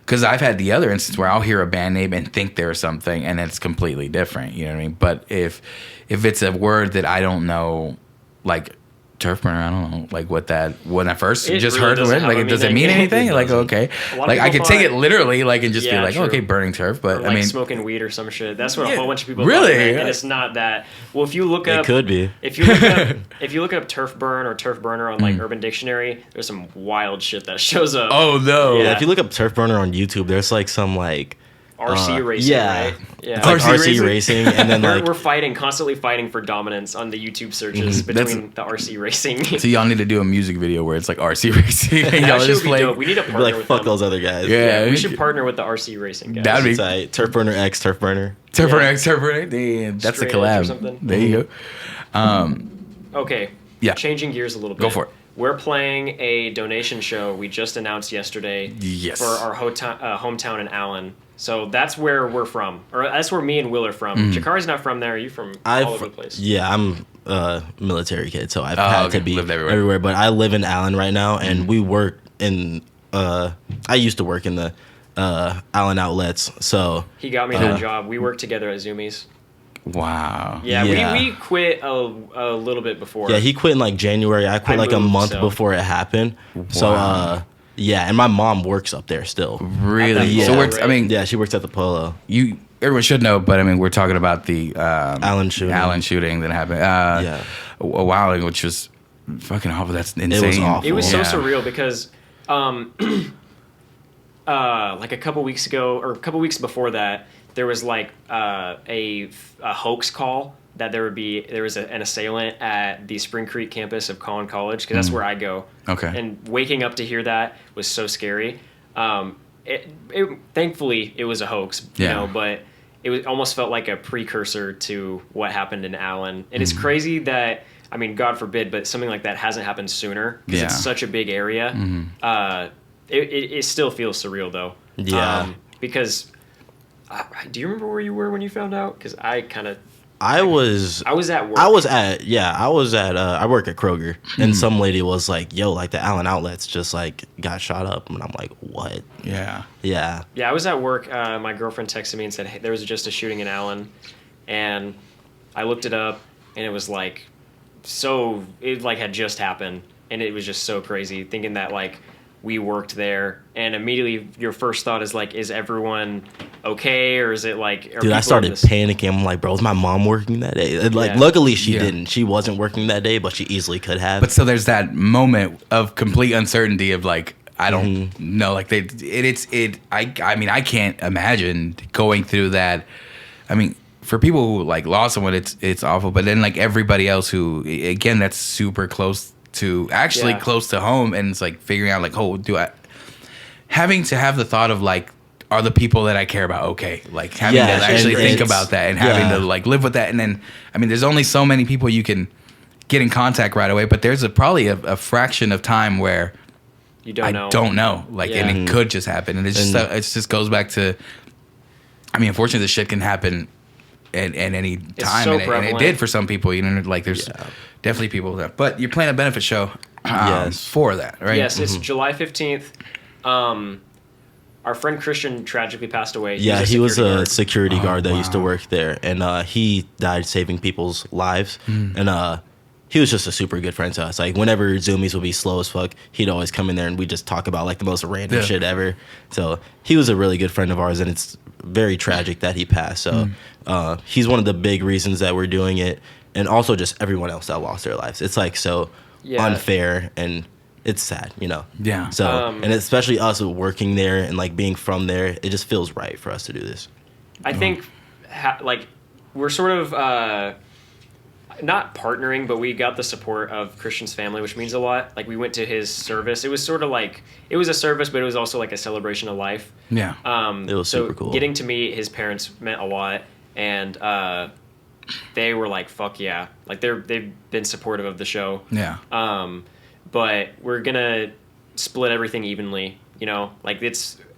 Because I've had the other instance where I'll hear a band name and think they're something, and it's completely different. You know what I mean? But if it's a word that I don't know, like Turfburner, I don't know, like what that when I first It just really heard the doesn't word, have like a does it meaning. mean anything? It Like doesn't. okay, A lot of like I people could take thought- it literally, like and just Yeah, be like, true. oh, okay, burning turf. But or like I mean, smoking weed or some shit. That's what Yeah, a whole bunch of people really? thought it meant, and it's not that. Well, if you look It up, could be. If you look up, if you look up turf burn or turf burner on Mm. like Urban Dictionary, there's some wild shit that shows up. oh no, Yeah. Yeah, if you look up Turfburner on YouTube, there's like some like RC racing, yeah. right? Yeah. it's like RC RC racing? racing, and then like we're fighting, constantly fighting for dominance on the YouTube searches between the RC racing. So y'all need to do a music video where it's like RC racing. and y'all that just should be play. dope. We need to be partner like with fuck them. those other guys. Yeah. We should partner with the RC racing guys. That'd be It's like Turfburner X Turfburner. Turfburner Yeah. X Turfburner. Damn, that's a Straight edge or collab. something. There you go. Okay. Yeah. Changing gears a little bit. Go for it. We're playing a donation show we just announced yesterday Yes. for our hometown in Allen. So that's where we're from, or that's where me and Will are from. Mm-hmm. Jakari's not from there. Are you from all over the place? Yeah, I'm a military kid, so I've Oh, had okay. to be Lived everywhere. everywhere. But I live in Allen right now, and we work in. I used to work in the Allen outlets, so He got me that job. We worked together at Zoomies. Wow. Yeah, Yeah. We quit a little bit before. yeah, he quit in like January. I quit I like a moved, month so- before it happened. So Wow. yeah, and my mom works up there still. Really? Yeah. So we're, I Right. mean, Yeah, she works at the Polo. everyone should know, but I mean, we're talking about the Allen shooting. Allen shooting that happened. Yeah. A while ago, which was fucking awful. That's insane. It was awful. It was so Yeah. surreal because, like a couple weeks ago or a couple weeks before that, there was like a hoax call that there was an assailant at the Spring Creek campus of Collin College, because that's where I go. Okay. And waking up to hear that was so scary. Thankfully it was a hoax, you Yeah. know, but almost felt like a precursor to what happened in Allen. And it's crazy that, I mean, God forbid, but something like that hasn't happened sooner, because Yeah. it's such a big area. It still feels surreal though. Yeah. Because do you remember where you were when you found out? Because I was at work. I work at Kroger, and some lady was like, yo, like the Allen outlets just like got shot up, and I'm like, what? Yeah. Yeah. Yeah, I was at work. My girlfriend texted me and said, hey, there was just a shooting in Allen. And I looked it up, and it was like, it like had just happened. And it was just so crazy thinking that like we worked there. And immediately your first thought is like, is everyone okay? Or is it like, Dude, I started panicking. I'm like, bro, is my mom working that day? And, like, Yeah. luckily she Yeah. didn't. She wasn't working that day, but she easily could have. But so there's that moment of complete uncertainty of like, I don't know, like I mean, I can't imagine going through that. I mean, for people who like lost someone, it's awful. But then like everybody else who, again, that's super close to close to home, and it's like figuring out like, oh, having to have the thought of like, are the people that I care about okay? Like having Yeah, to actually and think it's- about that and having to like live with that. And then, I mean, there's only so many people you can get in contact right away, but there's probably a fraction of time where You don't know. I don't know. Like, Yeah. and it could just happen. And it's just, it just goes back to, I mean, unfortunately, this shit can happen at any time. so And it prevalent. did for some people, you know, like there's definitely people that, but you're playing a benefit show Yes. for that, right? Yes, it's July 15th. Our friend Christian tragically passed away. Yeah, he was a guard. security guard that used to wow. work there, and he died saving people's lives. And he was just a super good friend to us. Like, whenever Zoomies would be slow as fuck, he'd always come in there and we just talk about like the most random Yeah. shit ever. So he was a really good friend of ours, and it's very tragic that he passed. So he's one of the big reasons that we're doing it, and also just everyone else that lost their lives. It's like so unfair, and it's sad, you know. Yeah. So and especially us working there and like being from there, it just feels right for us to do this. I think, like, we're sort of not partnering, but we got the support of Christian's family, which means a lot. Like, we went to his service. It was sort of like, it was a service, but it was also like a celebration of life. Yeah. It was super cool. Getting to meet his parents meant a lot, and they were like, "Fuck yeah!" Like they've been supportive of the show. Yeah. But we're gonna split everything evenly. You know, like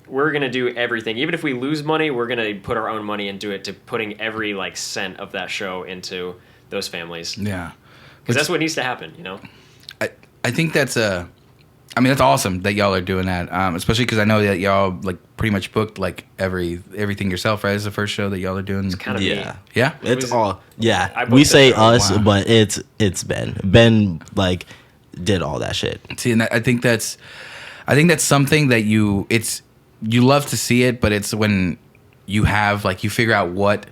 we're gonna do everything. Even if we lose money, we're gonna put our own money into it, to putting every like cent of that show into those families. Yeah. Because that's what needs to happen. You know. I think that's that's awesome that y'all are doing that, especially because I know that y'all like pretty much booked like everything yourself, right? It's the first show that y'all are doing. It's kind of Yeah. me. Yeah. It's was- all I booked we the say show. us, Wow. but it's Ben like did all that shit. See, and I think that's something that you love to see it, but it's when you have like you figure out what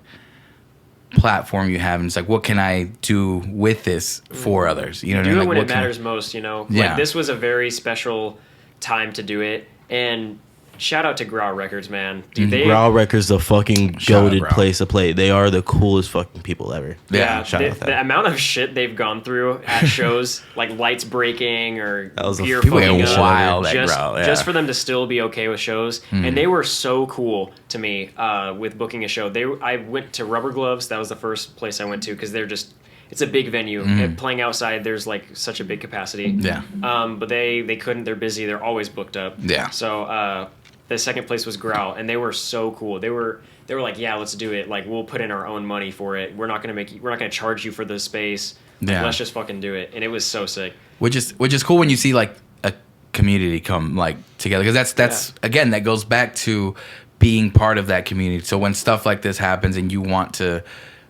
platform you have, and it's like, what can I do with this for others? You know, what I Do mean? it Like, when what it can I- matters most, you know? Yeah. Like, this was a very special time to do it. And shout out to Growl Records, man. Dude, they... Growl Records, the fucking Shout out goated Growl. place to play. They are the coolest fucking people ever. Yeah, shout out the them. amount of shit they've gone through at shows, like lights breaking or That was a beer People fucking went up, wild at just, Growl, yeah. just for them to still be okay with shows. And they were so cool to me with booking a show. I went to Rubber Gloves. That was the first place I went to, because they're just... It's a big venue. And playing outside, there's like such a big capacity. Yeah. But they couldn't. They're busy. They're always booked up. Yeah. So the second place was Growl, and they were so cool. They were like, yeah, let's do it. Like, we'll put in our own money for it. We're not gonna charge you for the space. Like, Yeah. let's just fucking do it. And it was so sick. which is cool when you see like a community come like together, because that's again, that goes back to being part of that community. So when stuff like this happens and you want to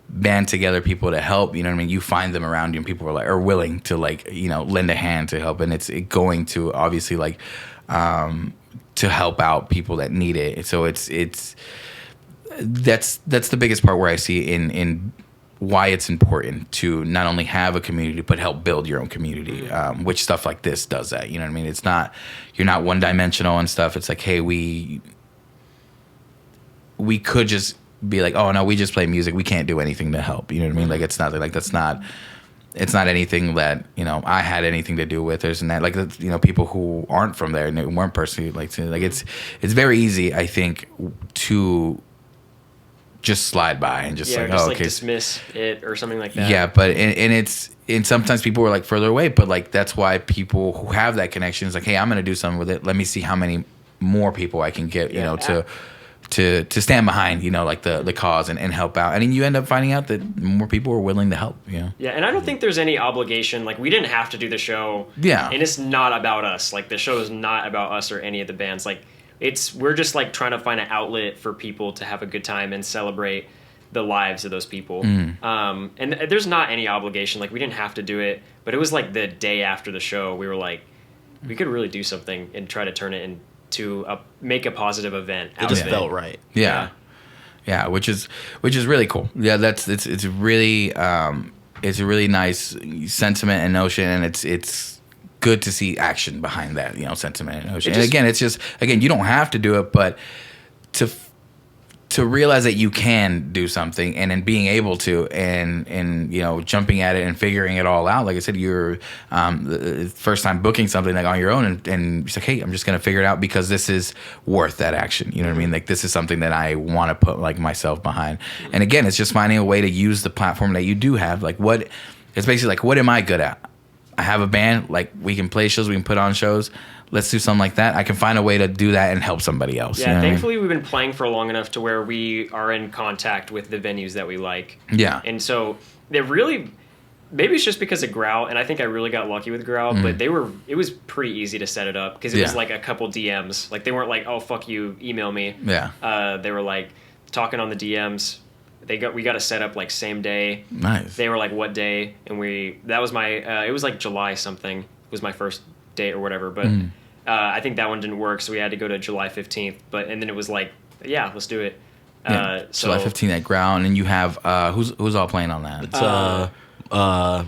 band together people to help, you know what I mean, you find them around you, and people are willing to like, you know, lend a hand to help, and it's going to obviously like to help out people that need it. So it's that's the biggest part where I see in why it's important to not only have a community but help build your own community, which stuff like this does that. You know what I mean? It's not, you're not one dimensional and stuff. It's like, hey, we could just be like, oh no, we just play music, we can't do anything to help. You know what I mean? Like it's not like it's not anything that, you know, I had anything to do with. There's that, like, you know, people who aren't from there and weren't personally like it's very easy, I think, to just slide by and just okay, dismiss it or something like that. Yeah, but and sometimes people are like further away, but like that's why people who have that connection is like, hey, I'm gonna do something with it. Let me see how many more people I can get, you know, to stand behind, you know, like the cause and help out. And then you end up finding out that more people are willing to help, you know? Yeah, and I don't think there's any obligation. Like, we didn't have to do the show. Yeah. And it's not about us. Like, the show is not about us or any of the bands. Like, we're just, like, trying to find an outlet for people to have a good time and celebrate the lives of those people. And there's not any obligation. Like, we didn't have to do it. But it was, like, the day after the show, we were like, we could really do something and try to turn it into make a positive event out It just of it. felt right. Yeah, which is really cool. Yeah, it's really it's a really nice sentiment and notion, and it's good to see action behind that, you know, sentiment and notion. And again, it's just, you don't have to do it, but to realize that you can do something, and then being able to, and you know, jumping at it and figuring it all out. Like I said, you're the first time booking something like on your own, and it's like, hey, I'm just gonna figure it out because this is worth that action. You know what I mean? Like, this is something that I want to put like myself behind. And again, it's just finding a way to use the platform that you do have. Like, it's basically like, what am I good at? I have a band. Like, we can play shows, we can put on shows. Let's do something like that. I can find a way to do that and help somebody else. Yeah, you know thankfully we've been playing for long enough to where we are in contact with the venues that we like. Yeah. And so they really, maybe it's just because of Growl, and I think I really got lucky with Growl, but it was pretty easy to set it up because it was like a couple DMs. Like, they weren't like, oh, fuck you, email me. Yeah. They were like talking on the DMs. We got a set up like same day. Nice. They were like, what day? And that was my, it was like July something was my first date or whatever, but I think that one didn't work, so we had to go to July 15th. And then it was like, yeah, let's do it. Yeah. July 15th at Ground, and you have who's all playing on that? It's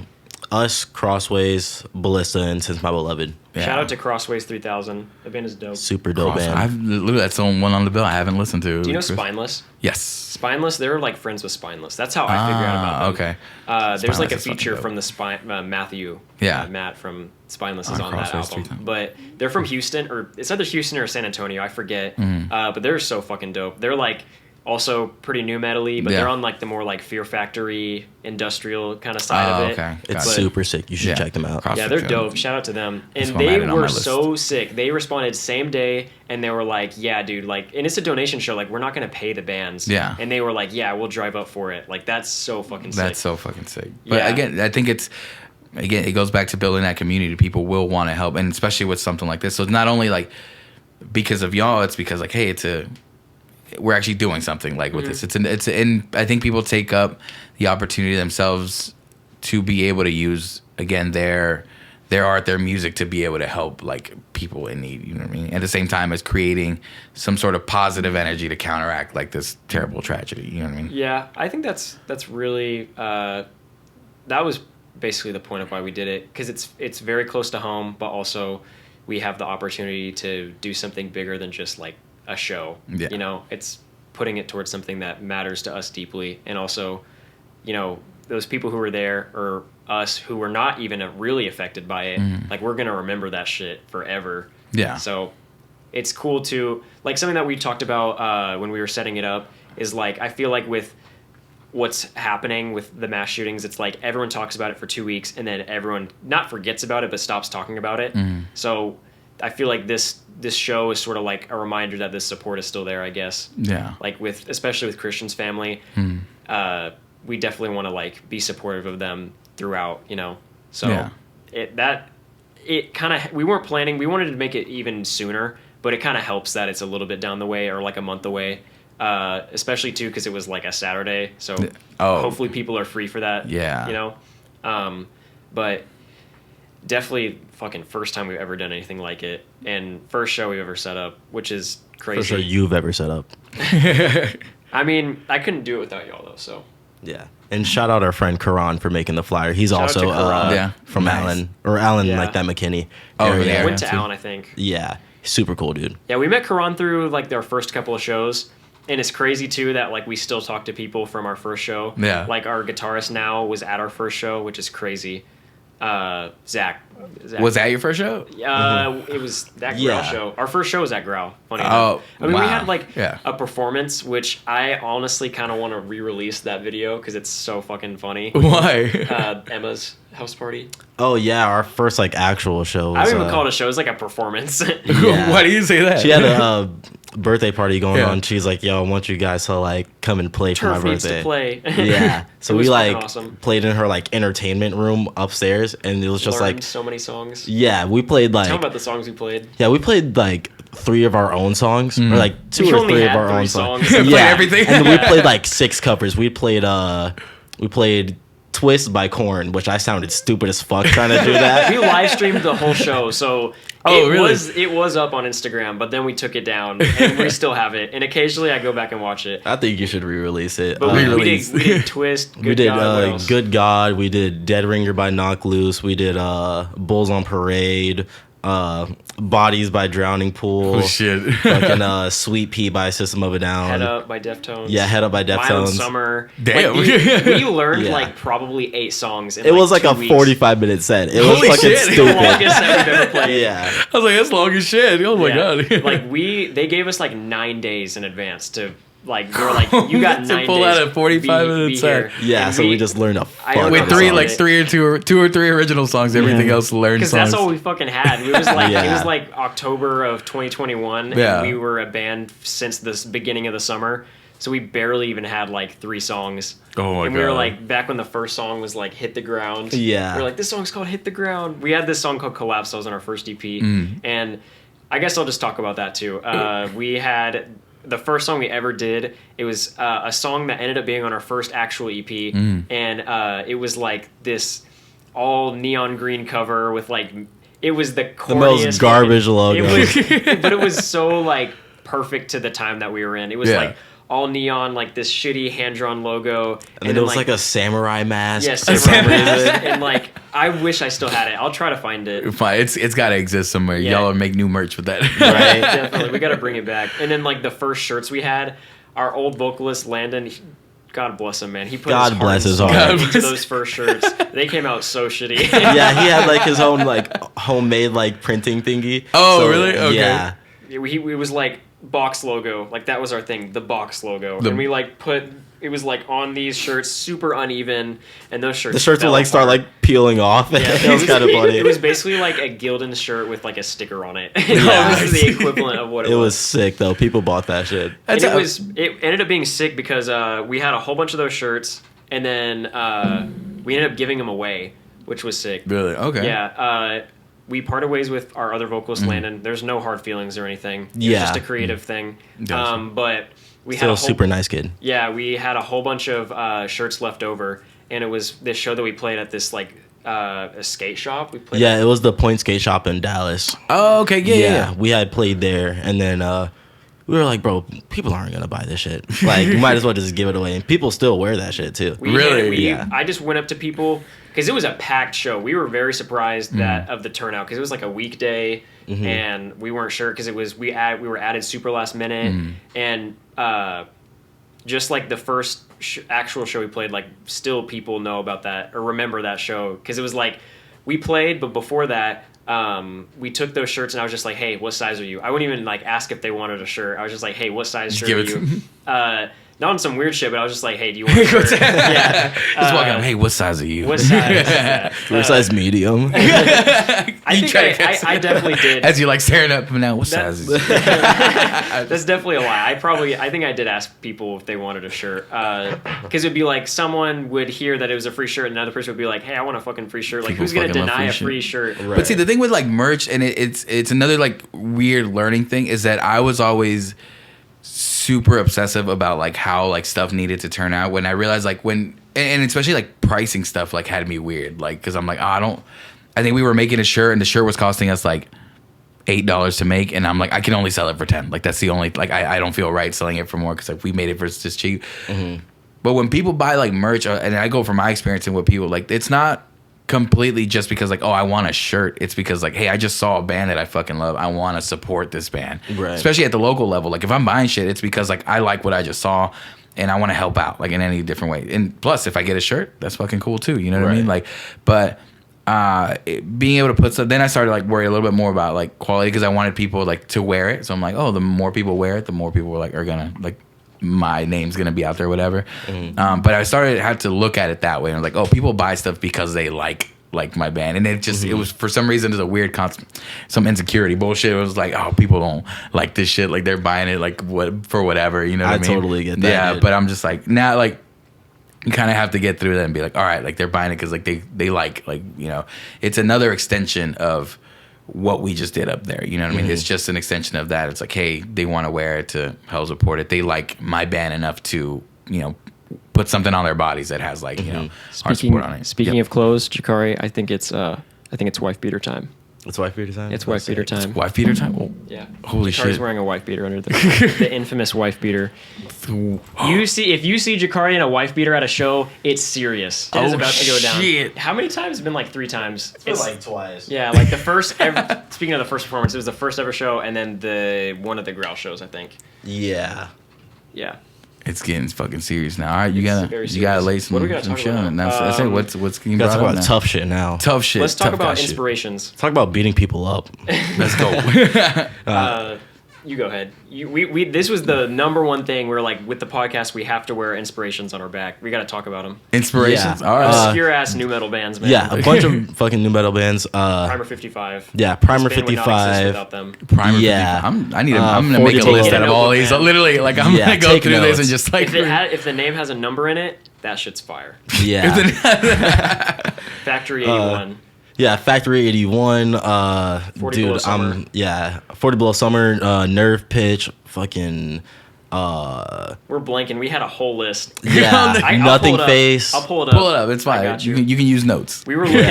us, Crossways, Ballista, and Since My Beloved. Yeah. Shout out to Crossways 3000. The band is dope. Super dope band. That's the one on the bill I haven't listened to. Do you know Spineless? Yes. Spineless, they're like friends with Spineless. That's how I figured out about them. Okay. There's like a Spineless is feature fucking from the Matthew. Yeah. Matt from Spineless is on that Crossways album. 3000. But they're from Houston, or it's either Houston or San Antonio. I forget. But they're so fucking dope. They're like also pretty new metal-y, but they're on like the more like Fear Factory industrial kind of side of it. Okay. It's super sick. You should check them out. Yeah, they're dope. Shout out to them. And they were so sick. They responded same day, and they were like, yeah, dude, like, and it's a donation show. Like, we're not going to pay the bands. Yeah. And they were like, yeah, we'll drive up for it. Like, that's so fucking sick. That's so fucking sick. But again, I think it goes back to building that community. People will want to help, and especially with something like this. So it's not only like because of y'all, it's because like, hey, we're actually doing something like with this. And I think people take up the opportunity themselves to be able to use, again, their art, their music, to be able to help like people in need. You know what I mean? At the same time as creating some sort of positive energy to counteract like this terrible tragedy. You know what I mean? Yeah, I think that's really that was basically the point of why we did it, because it's very close to home, but also we have the opportunity to do something bigger than just like a show. Yeah. You know, it's putting it towards something that matters to us deeply, and also, you know, those people who were there, or us who were not even really affected by it, like, we're gonna remember that shit forever. Yeah. So it's cool to, like, something that we talked about when we were setting it up is, like, I feel like with what's happening with the mass shootings, it's like everyone talks about it for 2 weeks, and then everyone not forgets about it, but stops talking about it. So I feel like this show is sort of like a reminder that this support is still there, I guess. Yeah. Like, especially with Christian's family, we definitely want to like be supportive of them throughout, you know. So it kind of, we weren't planning, we wanted to make it even sooner, but it kind of helps that it's a little bit down the way, or like a month away. Especially too, because it was like a Saturday, so hopefully people are free for that. Yeah. You know, but definitely fucking first time we've ever done anything like it, and first show we've ever set up, which is crazy. First show you've ever set up. I mean, I couldn't do it without y'all though. So Yeah. And shout out our friend Karan for making the flyer. He's Shout out also to Karan. from Nice. Allen, Yeah. like that McKinney. Oh, area. yeah. Went to too. Allen, I think. Yeah. Super cool, dude. Yeah, we met Karan through like our first couple of shows, and it's crazy too that like we still talk to people from our first show. Yeah. Like our guitarist now was at our first show, which is crazy. Zach. Was that your first show? It was that Growl Yeah. show. Our first show was at Growl. Funny Oh, enough. I mean, we wow. had like Yeah. a performance, which I honestly kind of want to re-release that video because it's so fucking funny. Why? Emma's house party. Oh yeah, our first like actual show. Was, I don't even call it a show. It's like a performance. Yeah. Why do you say that? She had a birthday party going Yeah. on. She's like, "Yo, I want you guys to like come and play for my Turf needs birthday." to play. Yeah. So It we was like fucking awesome. played in her like entertainment room upstairs, and it was just Learned like, so many songs. yeah, we played Tell like, me about the songs we played. yeah, we played like 3 of our own songs, or like 2 We or only 3 of had our 3 own songs. songs. Played everything? And we played like 6 covers. We played Twist by Korn, which I sounded stupid as fuck trying to do We that. live streamed the whole show, so Oh, it really? was up on Instagram, but then we took it down, and we still have it. And occasionally I go back and watch it. I think you should re-release it. But Re-release. we did Twist. Good We did God, what else? Good God. We did Dead Ringer by Knock Loose. We did Bulls on Parade. Bodies by Drowning Pool. Oh shit. Fucking Sweet Pea by System of a Down. Head Up by Deftones. Yeah, Head Up by Violent Deftones. Summer. Damn. Like, we learned Yeah. like probably 8 songs. In It was like 2 a weeks. 45-minute set. It was Holy fucking shit. The stupid. longest set we've ever played. Yeah. I was like, that's long as shit. Oh my Yeah. god. Like they gave us like 9 days in advance to like they were like you got To 9 pull days. out a 45 minute be set. here. Yeah, And so we just learned a fuck I with ton of three songs. like 3 or 2 or 3 original songs, everything else learned because songs. that's all we fucking had. It was like Yeah. it was like October of 2021, Yeah. and we were a band since the beginning of the summer. So we barely even had like 3 songs. Oh my and we were God. like back when the first song was like "Hit the Ground." Yeah. we were like, this song's called "Hit the Ground." We had this song called "Collapse." That was on our first EP, Mm. and I guess I'll just talk about that too. We had the first song we ever did. It was a song that ended up being on our first actual EP, Mm. and it was like this all neon green cover with like it was the corniest most garbage logo. It was, but it was so like perfect to the time that we were in. It was Yeah. like all neon, like this shitty hand drawn logo, And then it was like a samurai mask. yes, for some reason. and like I wish I still had it. I'll try to find it. Fine. It's got to exist somewhere. Yeah. Y'all will make new merch with that. Right. Definitely, we got to bring it back. And then like the first shirts we had, our old vocalist Landon. God bless him, man. He put God his bless his heart heart. and soul God into bless- those first shirts. They came out so shitty. Yeah, he had like his own like homemade like printing thingy. Oh, really? Okay. Yeah. it was like box logo, like that was our thing, the box logo, The- and we like put it was like on these shirts, super uneven, and those shirts. The shirts would fell like start apart. like peeling off. Yeah, it was kind of funny. It was basically like a Gildan shirt with like a sticker on it. Yeah. This is the equivalent of what it It was. was sick though. People bought that shit. And That's it ended up being sick because we had a whole bunch of those shirts, and then we ended up giving them away, which was sick. Really? Okay. Yeah. We parted ways with our other vocalist, Mm-hmm. Landon. There's no hard feelings or anything. It was Yeah. just a creative thing. Gotcha. But we had Still a a whole, super nice kid. Yeah, we had a whole bunch of shirts left over, and it was this show that we played at this like a skate shop. We played. Yeah, it was the Point Skate Shop in Dallas. Oh, okay. Yeah. We had played there, and then we were like, bro, people aren't gonna buy this shit. Like, you might as well just give it away, and people still wear that shit too. Really? Yeah. I just went up to people because it was a packed show. We were very surprised Mm-hmm. that of the turnout because it was like a weekday, and we weren't sure because it was we were added super last minute, Mm-hmm. and just like the first actual show we played, like still people know about that or remember that show because it was like we played, but before that. We took those shirts and I was just like, hey, what size are you? I wouldn't even like ask if they wanted a shirt. I was just like, hey, what size shirt give are it to you? Not on some weird shit, but I was just like, hey, do you want a shirt? Yeah. Just walking up. Hey, what size are you? What size? Yeah. We're size medium. I think try to guess. I definitely did. As you like staring up now, what That- size is it? That's definitely a lie. I think I did ask people if they wanted a shirt. Because it'd be like someone would hear that it was a free shirt and another person would be like, hey, I want a fucking free shirt. Like, People who's going to fucking love deny free a free shirt? Right. But see, the thing with like merch, and it's another like weird learning thing, is that I was always super obsessive about like how like stuff needed to turn out. When I realized like and especially like pricing stuff like had me weird, like because I'm like, oh, I think we were making a shirt and the shirt was costing us like $8 to make, and I'm like, I can only sell it for 10. Like that's the only like I don't feel right selling it for more because like we made it for just cheap. But when people buy like merch, and I go from my experience and what people like, it's not completely just because like, oh, I want a shirt. It's because like, hey, I just saw a band that I fucking love. I want to support this band, Right. especially at the local level. Like if I'm buying shit, it's because like I like what I just saw. And I want to help out, like in any different way. And plus, if I get a shirt, that's fucking cool too. You know what I mean? Like, but being able to put stuff. Then I started like worry a little bit more about like quality because I wanted people like to wear it. So I'm like, oh, the more people wear it, the more people like are gonna like my name's gonna be out there, whatever. But I had to look at it that way. And I was like, oh, people buy stuff because they like my band, and it was for some reason there's a weird some insecurity bullshit. It was like, oh, people don't like this shit, like they're buying it like what for whatever, you know what I mean? Totally get that. Yeah, dude. but I'm just like now, like you kind of have to get through that and be like, all right, like they're buying it because like they like you know, it's another extension of what we just did up there, you know what I mean? It's just an extension of that. It's like, hey, they want to wear it to help support it. They like my band enough to, you know, put something on their bodies that has like, you know, hard support on it. Speaking of clothes, Jakari, I think it's wife beater time. It's wife beater time. It's wife beater time. Wife beater time? Oh, Yeah. holy Jakari's shit. wearing a wife beater under the infamous wife beater. If you see Jakari in a wife beater at a show, it's serious. It is about to go down. Shit. How many times? It's been like 3 times. It's like twice. Yeah, like the first ever, speaking of the first performance, it was the first ever show, and then one of the Growl shows, I think. Yeah. Yeah. It's getting fucking serious now. All right, you It's very gotta serious. lay some, What do we gotta some talk shit about on it. now? That's it. What's getting We gotta brought talk up about now? tough shit now. Tough shit. Let's talk tough about guy shit. inspirations. Talk about beating people up. Let's go. You go ahead. We this was the number one thing. We're like, with the podcast, we have to wear inspirations on our back. We got to talk about them. Inspirations. Yeah. All right. Obscure ass new metal bands, man. Yeah, a bunch of fucking new metal bands. Primer 55. Yeah, Primer This band would not exist 55. without them. Primer. Yeah. 55. I'm gonna 40 make a list Get out a of all notebook, these. man. Literally, like I'm Yeah, gonna go take through this notes. and just like. If the name has a number in it, that shit's fire. Yeah. Factory 81. Yeah, Factory 81. 40 Below Dude, Summer. 40 Below Summer, Nerve Pitch, fucking We're blanking. We had a whole list. yeah, I'll Nothing pull it up. Face. I'll pull it up. Pull it up. It's I fine. got You you. can use notes. We were looking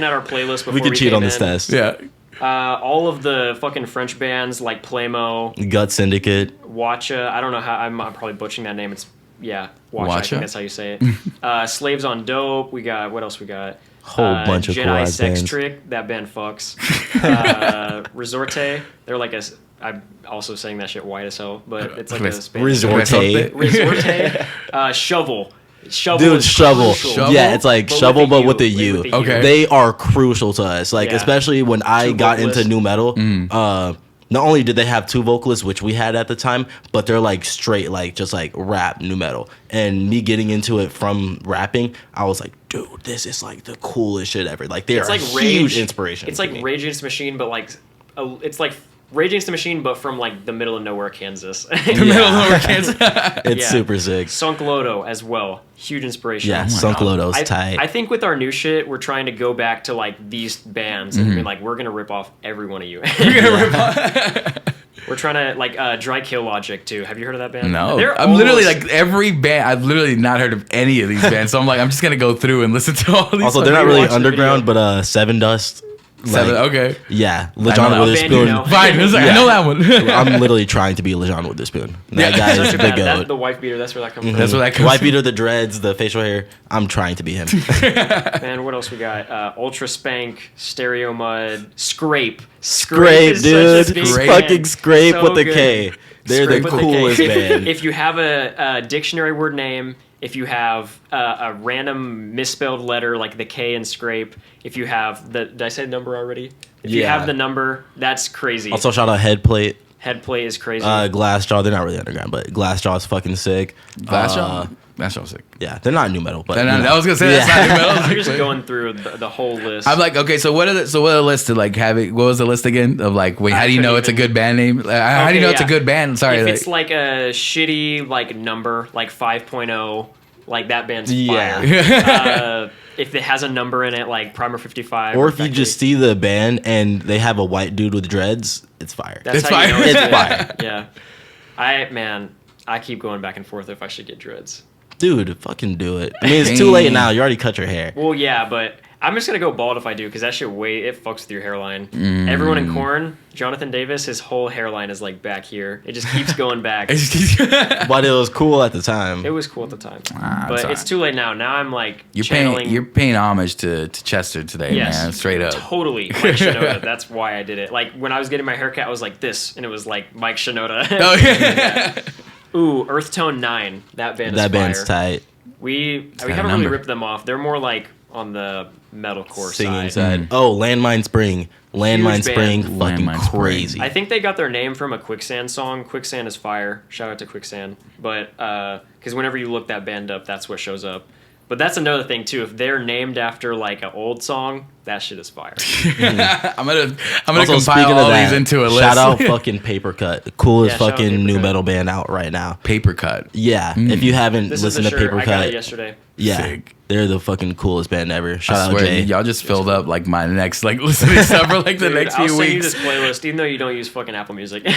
at our playlist before We could cheat came on this in. test. Yeah. All of the fucking French bands like Playmo, Gut Syndicate. Watcha. I don't know how. I'm probably butchering that name. It's Watcha. I Watcha? think that's how you say it. Slaves on Dope. We got what else? We got Whole bunch of cool Jedi ass Sex bands. Trick. That band fucks. Resorte. They're like a. I'm also saying that shit white as hell, but it's like a Spanish. Resorte. Resorte. Shovel. Shovel. Dude, is Shovel. crucial. Yeah, it's like But Shovel, with a but U, with a with U. a U. Okay. They are crucial to us. Like, Yeah. especially when I Two got vocalists. into new metal. Not only did they have 2 vocalists, which we had at the time, but they're like straight, like just like rap new metal. And me getting into it from rapping, I was like, dude, this is like the coolest shit ever. Like, they It's are like a huge Rage. inspiration. It's to like me. Rage Against the Machine, but like it's like Rage Against the Machine, but from like the middle of nowhere, Kansas. Middle of nowhere, Kansas. It's Yeah. super sick. Sunk Loto as well, huge inspiration. Yeah, Sunk Lodo's tight. I think with our new shit, we're trying to go back to like these bands and be like, we're gonna rip off every one of you. We're trying to like Dry Kill Logic too. Have you heard of that band? No, They're I'm literally almost- like every band. I've literally not heard of any of these bands, so I'm like, I'm just gonna go through and listen to all these. Also, they're fucking- not really watch the underground, video. but Seven Dust. Seven. Like, Okay, Yeah, I know LeJon that Witherspoon. band, you know. fine. I was like, I Yeah. know that one. I'm literally trying to be LeJon Witherspoon. That Yeah. guy is Such a the bad- that- goat. the wife beater. That's where that comes from. That's what that comes. White beater, the dreads, the facial hair. I'm trying to be him. Man, what else we got? Ultra Spank, Stereo Mud, Scrape. Scrape, is dude. such a big Scrape. band. Fucking Scrape So with the good. K. They're Scrape the with the K. coolest band. If you have a dictionary word name, if you have a random misspelled letter like the K in Scrape, if you have the, did I say number already? If you Yeah. have the number, that's crazy. Also, shout out Headplate, Headplay is crazy. Glassjaw. They're not really underground, but Glassjaw is fucking sick. Glassjaw. That's so sick. Yeah, they're not new metal, but And you know. I was gonna say that's not new metal. I'm just going through the whole list. I'm like, okay, so what are the lists to like having? What was the list again of like? Wait, how do you know it's a good band name? How do you know it's a good band? Sorry, if like, it's like a shitty like number, like 5.0, like that band's Yeah. fire. If it has a number in it, like Primer 55. Or if you Factory, just see the band and they have a white dude with dreads, it's fire. that's It's how you fire. know It's good. fire. Yeah. I keep going back and forth if I should get dreads. Dude, fucking do it. I mean, it's too late now. You already cut your hair. Well, yeah, but I'm just gonna go bald if I do, because that shit it fucks with your hairline. Everyone in Korn, Jonathan Davis, his whole hairline is like back here. It just keeps going back. But it was cool at the time. It was cool at the time, it's but all it's too late now. Now I'm like You're channeling. paying homage to Chester today, Yes, man. Straight up. Totally, Mike Shinoda. That's why I did it. Like when I was getting my haircut, I was like this, and it was like Mike Shinoda. Oh yeah. Ooh, Earth Tone 9. That band. That is band's fire. tight. We got a haven't really number. ripped them off. They're more like on the metalcore Singing side. side. Oh, Landmine Spring. Landmine Huge Spring, band. fucking Landmine Spring. crazy. I think they got their name from a Quicksand song. Quicksand is fire. Shout out to Quicksand. But because whenever you look that band up, that's what shows up. But that's another thing too. If they're named after like an old song, that shit is fire. I'm gonna Also, compile speaking all of that, these into a list. shout out fucking Paper Cut, the coolest Yeah, shout out fucking Paper new Cut. metal band out right now. Paper Cut. Yeah, if you haven't This is listened the to shirt. Paper I got it Cut, yesterday. yeah, Sick. they're the fucking coolest band ever. Shout I out swear, Jay. y'all just filled up like my next like listening stuff for like the Dude, next I'll few send you weeks. this playlist, even though you don't use fucking Apple Music. We're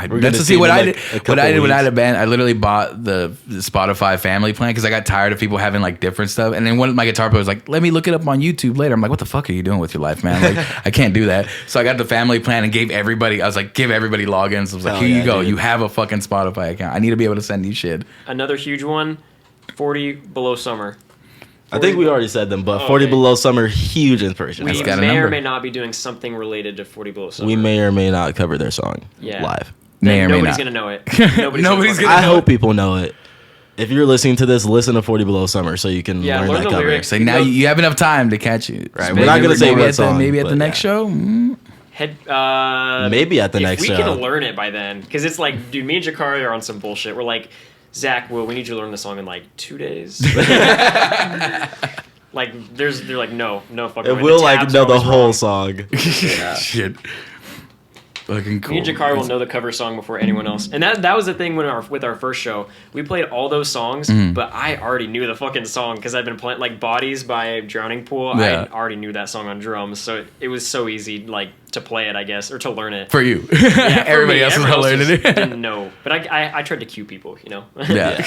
gonna That's to see see what them, I like, did. a What I couple did when I had weeks. a band, I literally bought the Spotify family plan because I got tired of people having like different stuff. And then one of my guitar player was like, "Let me look it up on YouTube later." I'm like, "What the fuck are you doing with your life, man? Like, I can't do that." So I got the family plan and gave everybody. I was like, "Give everybody logins." I was like, Hell "Here you yeah, go. dude. You have a fucking Spotify account. I need to be able to send you shit." Another huge one, 40 Below Summer. I think we already said them, but Oh, 40 okay. Below Summer, huge inspiration. We That's got a may or number. may not be doing something related to 40 Below Summer. We may or may not cover their song Yeah. live. May or may Nobody's not. gonna know it. Nobody's fucking gonna I know hope people know it. If you're listening to this, listen to 40 Below Summer so you can Yeah, learn learn that the cover. lyrics. So now you have enough time to catch it. Right? We're not gonna say maybe what at song, maybe at the but next yeah. show. Maybe at the next if show. we can learn it by then, because it's like, dude, me and Jakari are on some bullshit. We're like, Zach, we need you to learn the song in like 2 days. Like, they're like, no fucking. It way. will The like tabs are know the always whole wrong. song. Shit. Fucking cool. Me and Jakari will know the cover song before anyone else, and that was the thing with our first show. We played all those songs, but I already knew the fucking song because I've been playing like "Bodies" by Drowning Pool. Yeah. I already knew that song on drums, so it was so easy like to play it, I guess, or to learn it. For you. Yeah, for Everybody me. else is Everyone learning just it. didn't know, but I tried to cue people, you know. Yeah.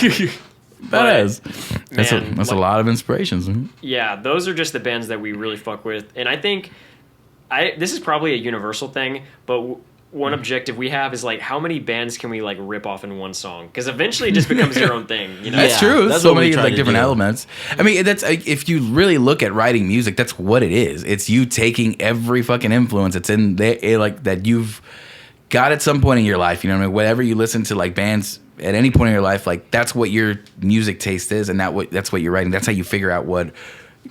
But, That is. That's, man, that's a like- lot of inspirations. Yeah, those are just the bands that we really fuck with, and I think this is probably a universal thing, but one objective we have is like how many bands can we like rip off in one song? Because eventually it just becomes your own thing, you know. That's Yeah, true. that's So what we many try like to different do. elements. I mean, that's if you really look at writing music, that's what it is. It's you taking every fucking influence that's in there, like that you've got at some point in your life. You know what I mean? Whatever you listen to, like bands at any point in your life, like that's what your music taste is, and that's what you're writing. That's how you figure out what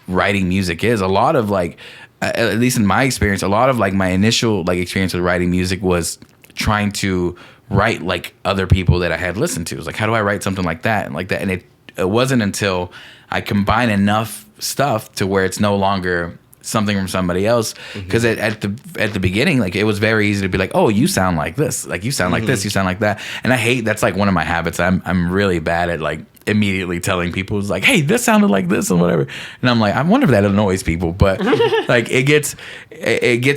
writing music is. A lot of like, at least in my experience, a lot of like my initial like experience with writing music was trying to write like other people that I had listened to. It was like, how do I write something like that and like that? And it wasn't until I combine enough stuff to where it's no longer something from somebody else. Because at the beginning, like it was very easy to be like, oh, you sound like this, like you sound like this, you sound like that. And I hate that's like one of my habits. I'm really bad at like immediately telling people it's like, hey, this sounded like this and whatever. And I'm like, I wonder if that annoys people, but like it gets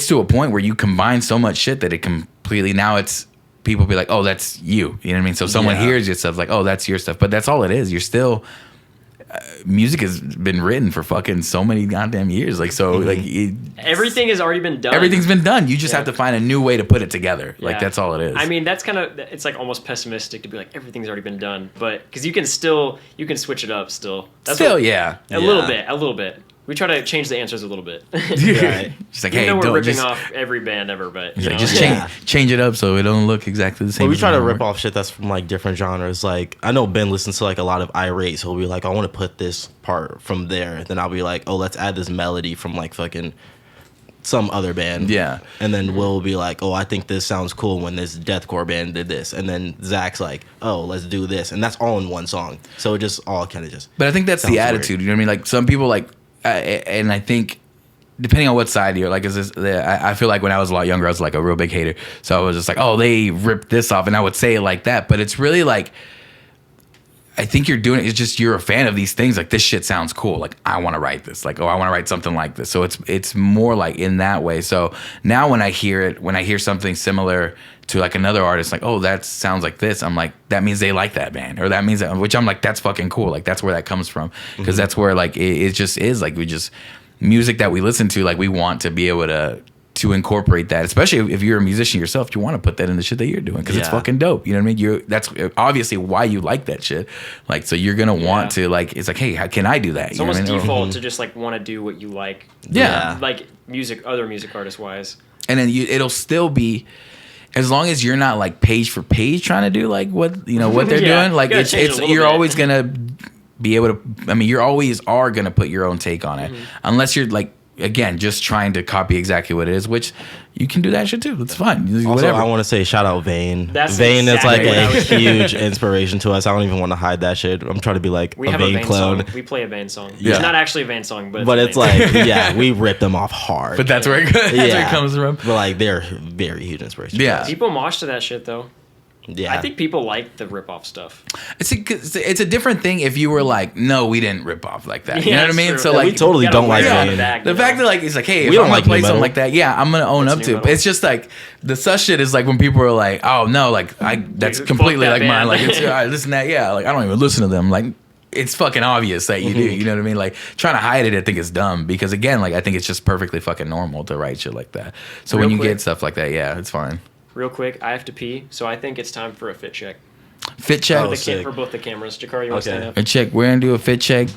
to a point where you combine so much shit that it completely now it's people be like, oh, that's you. You know what I mean? So someone Yeah. hears your stuff like, oh, that's your stuff, but that's all it is. You're still music has been written for fucking so many goddamn years. Like so, like Everything has already been done. everything's been done. You just Yeah. have to find a new way to put it together. Like Yeah. that's all it is. I mean, that's kind of, it's like almost pessimistic to be like everything's already been done, but because you can switch it up still. That's still, what- yeah. a little bit. We try to change the answers a little bit. Right. Just like, Even hey, though we're don't ripping just, off every band ever, but he's you like, know. just Yeah. change it up so it don't look exactly the same. Well, we as try to the rip normal. off shit that's from like different genres. Like I know Ben listens to like a lot of irate, so he'll be like, I want to put this part from there. Then I'll be like, oh, let's add this melody from like fucking some other band. Yeah. And then Will be like, oh, I think this sounds cool when this deathcore band did this. And then Zach's like, oh, let's do this. And that's all in one song. So it just all kind of just. But I think that's Sounds the weird. attitude. You know what I mean? Like some people like, and I think depending on what side you're like, I feel like when I was a lot younger, I was like a real big hater. So I was just like, oh, they ripped this off, and I would say it like that. But it's really like, I think you're doing it. It's just you're a fan of these things. Like this shit sounds cool. Like I want to write this. Like, oh, I want to write something like this. So it's more like in that way. So now when I hear it, when I hear something similar to like another artist, like, oh, that sounds like this. I'm like, that means they like that band, or that means that, which I'm like, that's fucking cool. Like that's where that comes from, because that's where like it just is like we just music that we listen to. Like we want to be able to incorporate that, especially if you're a musician yourself. You want to put that in the shit that you're doing because it's fucking dope. You know what I mean? That's obviously why you like that shit. Like, so you're gonna want to like. It's like, hey, how can I do that? It's you know almost what I mean? default to just like want to do what you like. Yeah. Like other music artist wise. And then it'll still be, as long as you're not like page for page trying to do like what what they're doing. Like you gotta change a little you're bit. always gonna be able to. I mean, you always are gonna put your own take on it, unless you're like, again, just trying to copy exactly what it is, which you can do that shit too. It's fine. Also, Whatever. I want to say shout out Vane. That's Vane exactly what I is was like a huge inspiration to us. I don't even want to hide that shit. I'm trying to be like We a have Vane a Vane clone. song. We play a Vane song. Yeah. It's not actually a Vane song, but But it's a Vane like, song. yeah, we ripped them off hard. But that's where it comes from. But like, they're very huge inspiration. Yeah. People mosh to that shit though. Yeah. I think people like the rip off stuff. It's a different thing if you were like, no, we didn't rip off like that. You Yeah, know what I that's mean? true. So Yeah, like, we totally You gotta don't like wear it on Vane. the back, the you fact know? that like it's like, hey, if We I'm don't gonna like play new something metal. like that, yeah, I'm gonna own What's up new to it. metal? It's just like the sus shit is like when people are like, oh no, like that's Fuck completely that like mine. band. Like it's I listen to that, yeah. Like I don't even listen to them. Like it's fucking obvious that you do. You know what I mean? Like trying to hide it, I think is dumb because again, like I think it's just perfectly fucking normal to write shit like that. So Real when you quick. get stuff like that, yeah, it's fine. Real quick, I have to pee, so I think it's time for a fit check. Fit check. Oh, For sick. for both the cameras. Jakar, you want to Okay. stand up? A check. We're gonna do a fit check.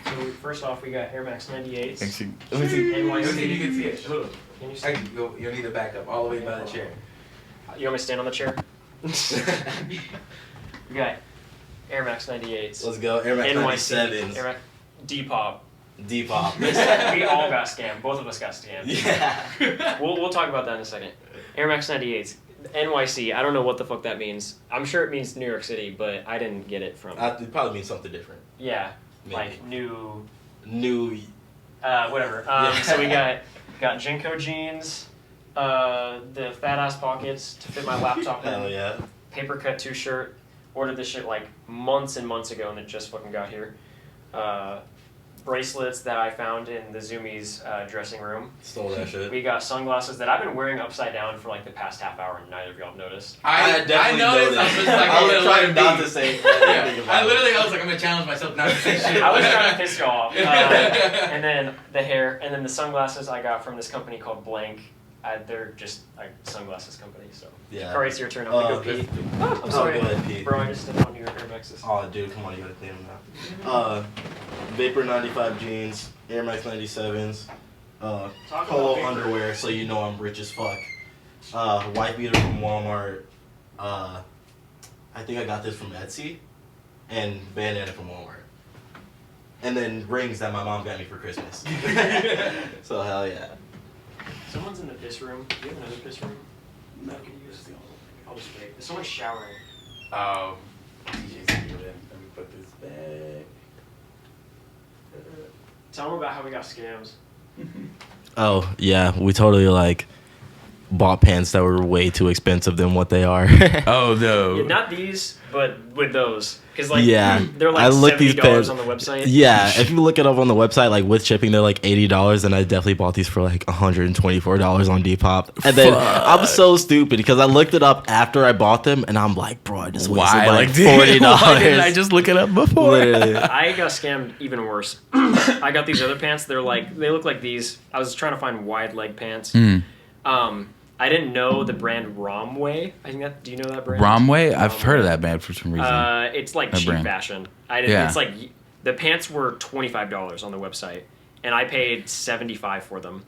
So first off, we got Air Max 98s. Let me see. NYC. You can see it. Can you see? You'll need to back up all the way by the chair. You want me to stand on the chair? We got Air Max 98s. Let's go. Air Max NYC. 97s. Air Max Depop. Depop. We all got scammed. Both of us got scammed. Yeah. We'll talk about that in a second. Air Max 98s. NYC. I don't know what the fuck that means. I'm sure it means New York City, but I didn't get it from. It probably means something different. Yeah. Maybe. Like new. New. Whatever. So we got Jinko jeans, the fat ass pockets to fit my laptop in. Hell yeah. Paper cut 2 shirt. Ordered this shit like months and months ago, and it just fucking got here. Bracelets that I found in the Zoomies dressing room. Stole that shit. We got sunglasses that I've been wearing upside down for like the past half hour, and neither of y'all have noticed. I noticed. I was like, I was trying not to say anything about it. I was like, I'm gonna challenge myself not to say shit. I was trying to piss you off. And then the hair, and then the sunglasses I got from this company called Blank. They're just a sunglasses company, so. Yeah. Alright, it's your turn. I'm gonna go pee. I'm sorry. Go ahead, pee. Bro, I just stepped on your Air Maxes. Oh, dude, come on, you gotta clean them now. Vapor 95 jeans, Air Max 97s, Talk about polo Vapor. underwear, so you know I'm rich as fuck. White beater from Walmart. I think I got this from Etsy, and bandana from Walmart. And then rings that my mom got me for Christmas. So hell yeah. Someone's in the piss room. Do you have another piss room? No, can you use the I'll just wait. Someone's showering. Oh, DJ's here then. Let me put this back. Tell them about how we got scams. Oh yeah, we totally like bought pants that were way too expensive than what they are. Oh no. Yeah, not these, but with those. Because, like, Yeah. they're like I looked $70 these pants- on the website. Yeah, if you look it up on the website, like with shipping, they're like $80, and I definitely bought these for like $124 on Depop. And then I'm so stupid because I looked it up after I bought them, and I'm like, bro, I just wasted Why? like Like, $40. why didn't I just look it up before? Literally. I got scammed even worse. I got these other pants. They look like these. I was trying to find wide leg pants. I didn't know the brand Romway. I think that. Do you know that brand? Romway? I've heard of that band for some reason. It's like That cheap brand. fashion. Yeah. It's like the pants were $25 on the website, and I paid $75 for them.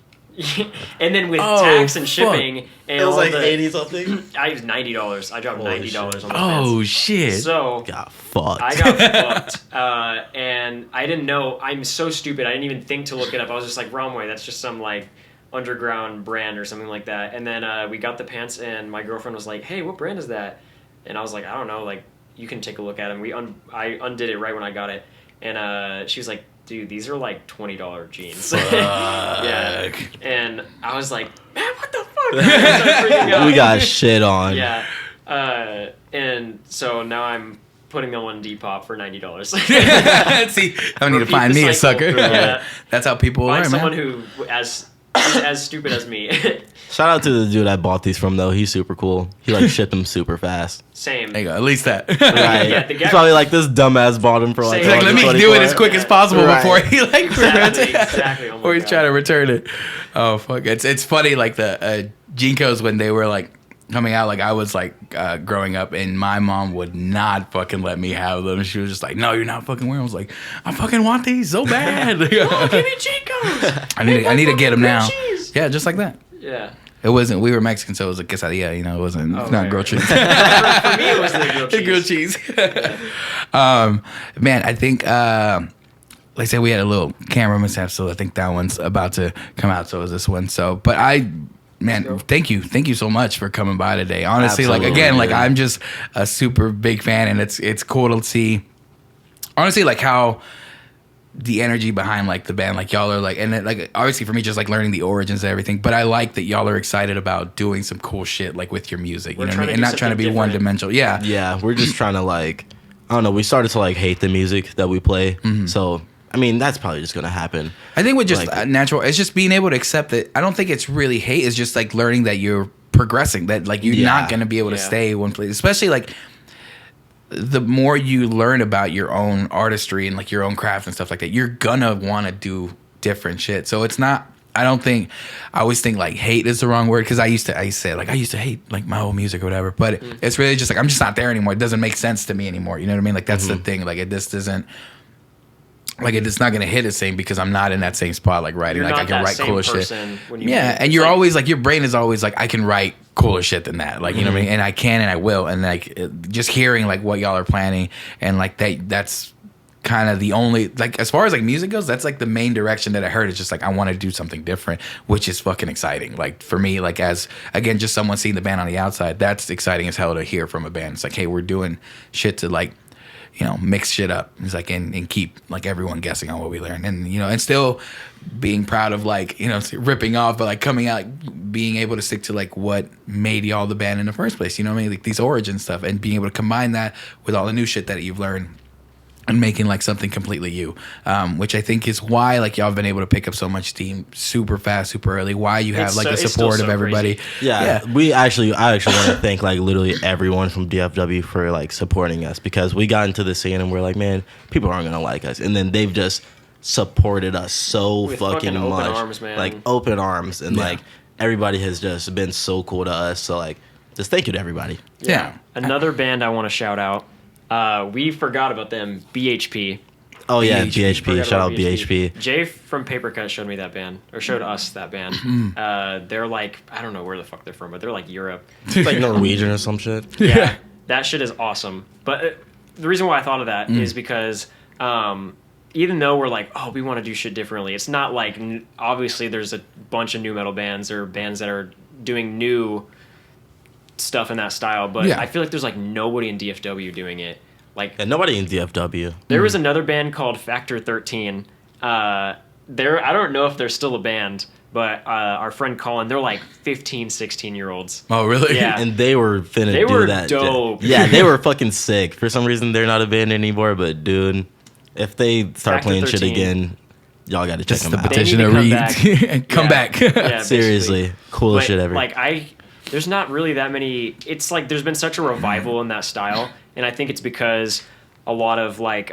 And then with Oh, tax and fuck. shipping, and It was all like the, 80 something. I used $90. I dropped Holy $90 on shit. the Oh pants. shit. So Got fucked. I got fucked, and I didn't know. I'm so stupid. I didn't even think to look it up. I was just like, Romway. That's just some like underground brand or something like that. And then we got the pants, and my girlfriend was like, "Hey, what brand is that?" And I was like, "I don't know. Like, you can take a look at them." I undid it right when I got it, and she was like, "Dude, these are like $20 jeans." Yeah. And I was like, "Man, what the fuck?" I started freaking out. We got shit on. Yeah. And so now I'm putting them on Depop for $90. See, I need to Repeat find the me a cycle. sucker. Yeah. That's how people Find are, someone man. who, as is as stupid as me. Shout out to the dude I bought these from though. He's super cool. He like shipped them super fast. Same. There you go. At least that. Right. Yeah, the He's guy- probably like this dumbass bought him for like. He's like, Let me do it as quick as possible Right. before he like Exactly. Oh my or he's God. trying to return it. Oh fuck! It's funny like the Jinkos when they were like coming out. Like I was like growing up, and my mom would not fucking let me have them. She was just like, "No, you're not fucking wearing." I was like, "I fucking want these so bad." Oh, give me Chico's. I need to get them now. cheese. Yeah, just like that. Yeah. It wasn't. We were Mexican, so it was a quesadilla. You know, it wasn't. It's not Okay. grilled cheese. For me, it was the grilled cheese. grilled cheese. Man, I think. Like I said, we had a little camera mishap, so I think that one's about to come out. So is this one. So, but man, thank you so much for coming by today. Honestly, Absolutely, like again, like dude. I'm just a super big fan, and it's cool to see. Honestly, like how the energy behind like the band, like y'all are like, and it, like obviously for me, just like learning the origins and everything. But I like that y'all are excited about doing some cool shit like with your music, you We're know what I trying mean, to and do not trying to be something one different. dimensional. Yeah, Yeah, we're just trying to like, I don't know. We started to like hate the music that we play. Mm-hmm. So I mean, that's probably just gonna happen. I think with just Like- natural, it's just being able to accept that. I don't think it's really hate. It's just like learning that you're progressing. That like you're Yeah. not going to be able to Yeah. stay one place. Especially like the more you learn about your own artistry and like your own craft and stuff like that, you're gonna want to do different shit. So it's not. I don't think. I always think like hate is the wrong word because I used to say like I used to hate like my old music or whatever. But it's really just like I'm just not there anymore. It doesn't make sense to me anymore. You know what I mean? Like that's the thing. Like it just doesn't. Like it's not gonna hit the same because I'm not in that same spot like writing. You're Like not I can that write same cooler shit. person when you Yeah, make- and you're like- always like your brain is always like I can write cooler shit than that. Like you know what I mean. And I can and I will. And like just hearing like what y'all are planning and like that's kind of the only like as far as like music goes, that's like the main direction that I heard. It's just like I want to do something different, which is fucking exciting. Like for me, like as again just someone seeing the band on the outside, that's exciting as hell to hear from a band. It's like hey, we're doing shit to like. You know, mix shit up. It's like and keep like everyone guessing on what we learn, and you know, and still being proud of like you know ripping off, but like coming out, being able to stick to like what made y'all the band in the first place. You know what I mean? Like these origin stuff, and being able to combine that with all the new shit that you've learned. And making like something completely you, which I think is why like y'all have been able to pick up so much steam super fast, super early. Why you have It's like so- the it's still support of so everybody. crazy. Yeah, I actually want to thank like literally everyone from DFW for like supporting us because we got into the scene and we're like, man, people aren't gonna like us, and then they've just supported us so With fucking fucking open much, arms, man. like open arms, and Yeah. like everybody has just been so cool to us. So like, just thank you to everybody. Yeah. Another band I want to shout out. We forgot about them. BHP. Oh yeah, BHP. BHP. Forgot Shout about out BHP. Jay from Papercut showed me that band, or showed us that band. They're like, I don't know where the fuck they're from, but they're like Europe. Like Norwegian or some shit. Yeah, that shit is awesome. But the reason why I thought of that is because even though we're like, oh, we want to do shit differently, it's not like obviously there's a bunch of new metal bands or bands that are doing new stuff in that style. But Yeah. I feel like there's like nobody in DFW doing it. Like And nobody in DFW. there was another band called Factor 13. I don't know if they're still a band, but our friend Colin, they're like 15, 16-year-olds. Oh really? Yeah. And they were finna They do were that. dope. Yeah, they were fucking sick. For some reason, they're not a band anymore. But dude, if they start Factor playing shit 13. again, y'all got to check Just them the out. petition need to to come read back. and come Yeah. back. Yeah, Seriously, basically. coolest But, shit ever. Like there's not really that many. It's like there's been such a revival in that style, and I think it's because a lot of like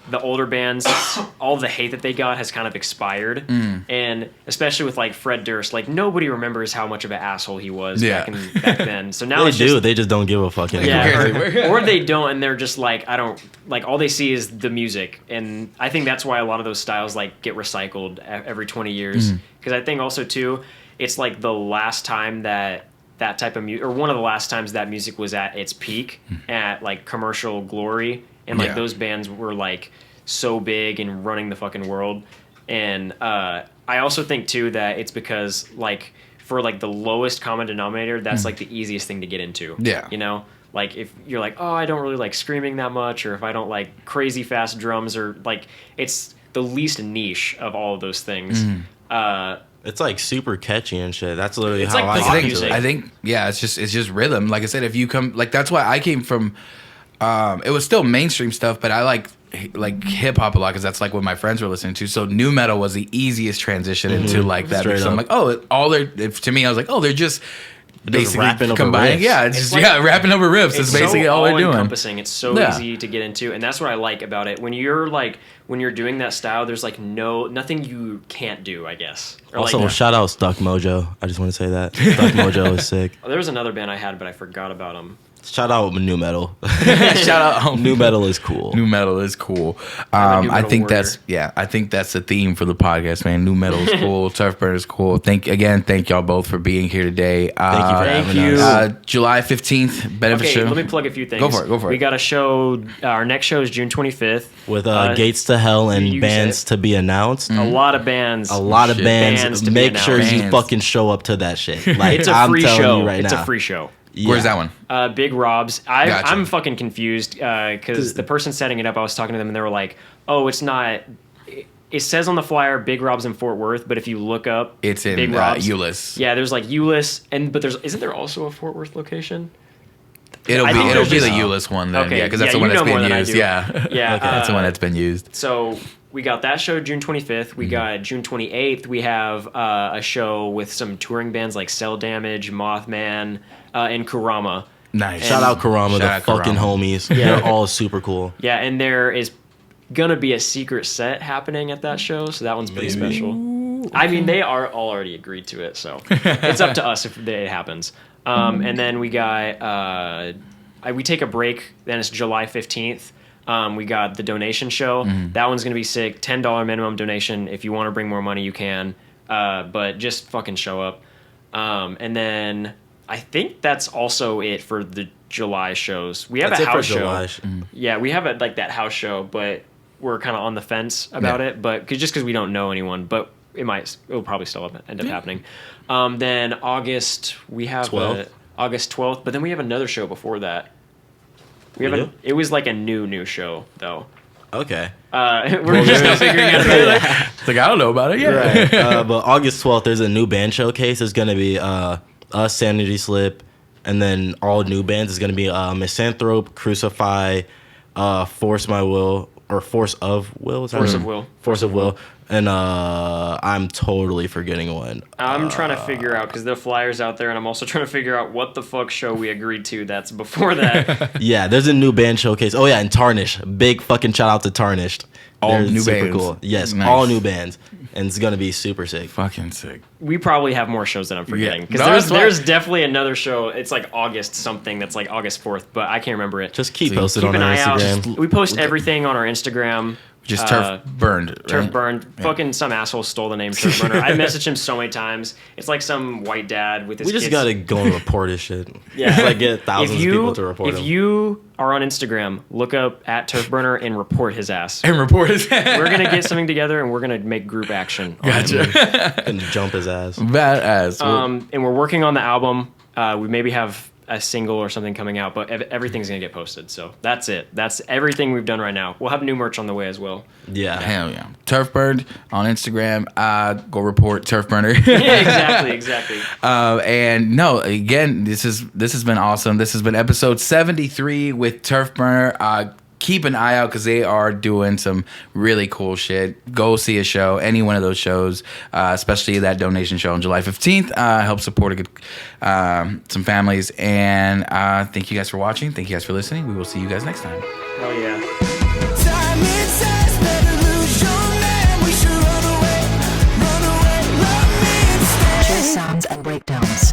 the older bands, all the hate that they got has kind of expired, and especially with like Fred Durst, like nobody remembers how much of an asshole he was Yeah. back then. So now they it's do. just They just don't give a fuck anymore. yeah, or they don't, and they're just like I don't like. All they see is the music, and I think that's why a lot of those styles like get recycled every 20 years. Because I think also too, it's like the last time that type of music, or one of the last times that music was at its peak, at like commercial glory, and like Yeah. those bands were like so big and running the fucking world. And I also think too that it's because like for like the lowest common denominator, that's like the easiest thing to get into. Yeah. You know, like if you're like, oh, I don't really like screaming that much, or if I don't like crazy fast drums, or like it's the least niche of all of those things. It's like super catchy and shit. That's literally It's how like I pop get music. into it. I think yeah, it's just rhythm. Like I said, if you come like that's why I came from. It was still mainstream stuff, but I like like hip hop a lot because that's like what my friends were listening to. So new metal was the easiest transition into like that. Straight Because I'm up. like, oh, to me, I was like, oh, they're just basically rapping over combining. riffs. Yeah, it's just rapping over riffs. It's basically so all they're doing. Encompassing. It's so Yeah. easy to get into, and that's what I like about it. When you're doing that style, there's like nothing you can't do, I guess. Or Also, like, shout out Stuck Mojo. I just want to say that Stuck Mojo is sick. there was another band I had, but I forgot about them. Shout out new metal. Shout out New metal is cool. New metal is cool. I'm a new I metal think warrior. I think that's the theme for the podcast, man. New metal is cool. Turfburner is cool. Thank y'all both for being here today. Thank you for Thank having you. us. July 15th, benefit Okay, show. let me plug a few things. Go for it. We got a show. Our next show is June 25th. With Gates to Hell and you bands said- to be announced. A lot of bands. A lot of Shit. bands. to be Make sure announced. you Bands. fucking show up to that shit. Like, It's a I'm free telling show. you right It's now. a free show. Where's Yeah. that one? Big Rob's. Gotcha. I'm fucking confused because the person setting it up, I was talking to them and they were like, "Oh, it's not." It says on the flyer Big Rob's in Fort Worth, but if you look up, It's in Big Rob's. Euless. Yeah, there's like Euless, but isn't there also a Fort Worth location? It'll I be think it'll there's be the just- Euless one then. Okay, Yeah, because that's yeah, the one you that's know more being than I used. do. Yeah. Yeah, That's the one that's been used. So we got that show June 25th. We got June 28th. We have a show with some touring bands like Cell Damage, Mothman, and Kurama. Nice. Shout out Karama, Shout the out fucking Karama. homies. They're all super cool. Yeah, and there is gonna be a secret set happening at that show, so that one's pretty Maybe. special. I mean, they are all already agreed to it, so it's up to us if it happens. And then we got we take a break. Then it's July 15th. We got the donation show. That one's gonna be sick. $10 minimum donation. If you want to bring more money, you can. But just fucking show up. And then I think that's also it for the July shows. We have That's a it for house July. show. Yeah, we have like that house show, but we're kind of on the fence about Yeah. it. But just because we don't know anyone, but it'll probably still end up happening. Then August we have 12th? August 12th, but then we have another show before that. We do? It was like a new show though. Okay. We're just still figuring out. It's like I don't know about it. Yeah. Right. But August 12th, there's a new band showcase. It's going to be us, Sanity Slip, and then all new bands. It's going to be Misanthrope, Crucify, Force My Will, or Force of Will. Is that Force right? of Will. Force of Will. And I'm totally forgetting one. I'm trying to figure out because the flyers out there, and I'm also trying to figure out what the fuck show we agreed to. That's before that. Yeah, there's a new band showcase. Oh, yeah, and Tarnish. Big fucking shout out to Tarnished. All They're new super bands. cool. Yes, Nice. all new bands. And it's going to be super sick. Fucking sick. We probably have more shows that I'm forgetting Yeah. because No, there's that's fine. definitely another show. It's like August something. That's like August 4th, but I can't remember it. Just keep So posted keep on an our eye out. Instagram. We post everything on our Instagram. Just turf burned. Turf right? burned. Fucking some asshole stole the name Turfburner. I messaged him so many times. It's like some white dad with his We just kids. got to go and report his shit. Yeah. Like get thousands of people to report if him. you are on Instagram, look up at Turfburner and report his ass. And report his We're gonna get something together and we're gonna make group action. On him. Gotcha. And jump his ass. Badass. And we're working on the album. We maybe have a single or something coming out, but everything's gonna get posted. So that's it. That's everything we've done right now. We'll have new merch on the way as well. Yeah. Hell yeah. Turfbird on Instagram. Go report Turfburner. Yeah, exactly. And no, again, this has been awesome. This has been episode 73 with Turfburner. Keep an eye out because they are doing some really cool shit. Go see a show, any one of those shows, especially that donation show on July 15th. Help support a good, some families. And thank you guys for watching. Thank you guys for listening. We will see you guys next time. Hell yeah. Time it says better lose your man. We should run away, love me instead. Sounds and breakdowns.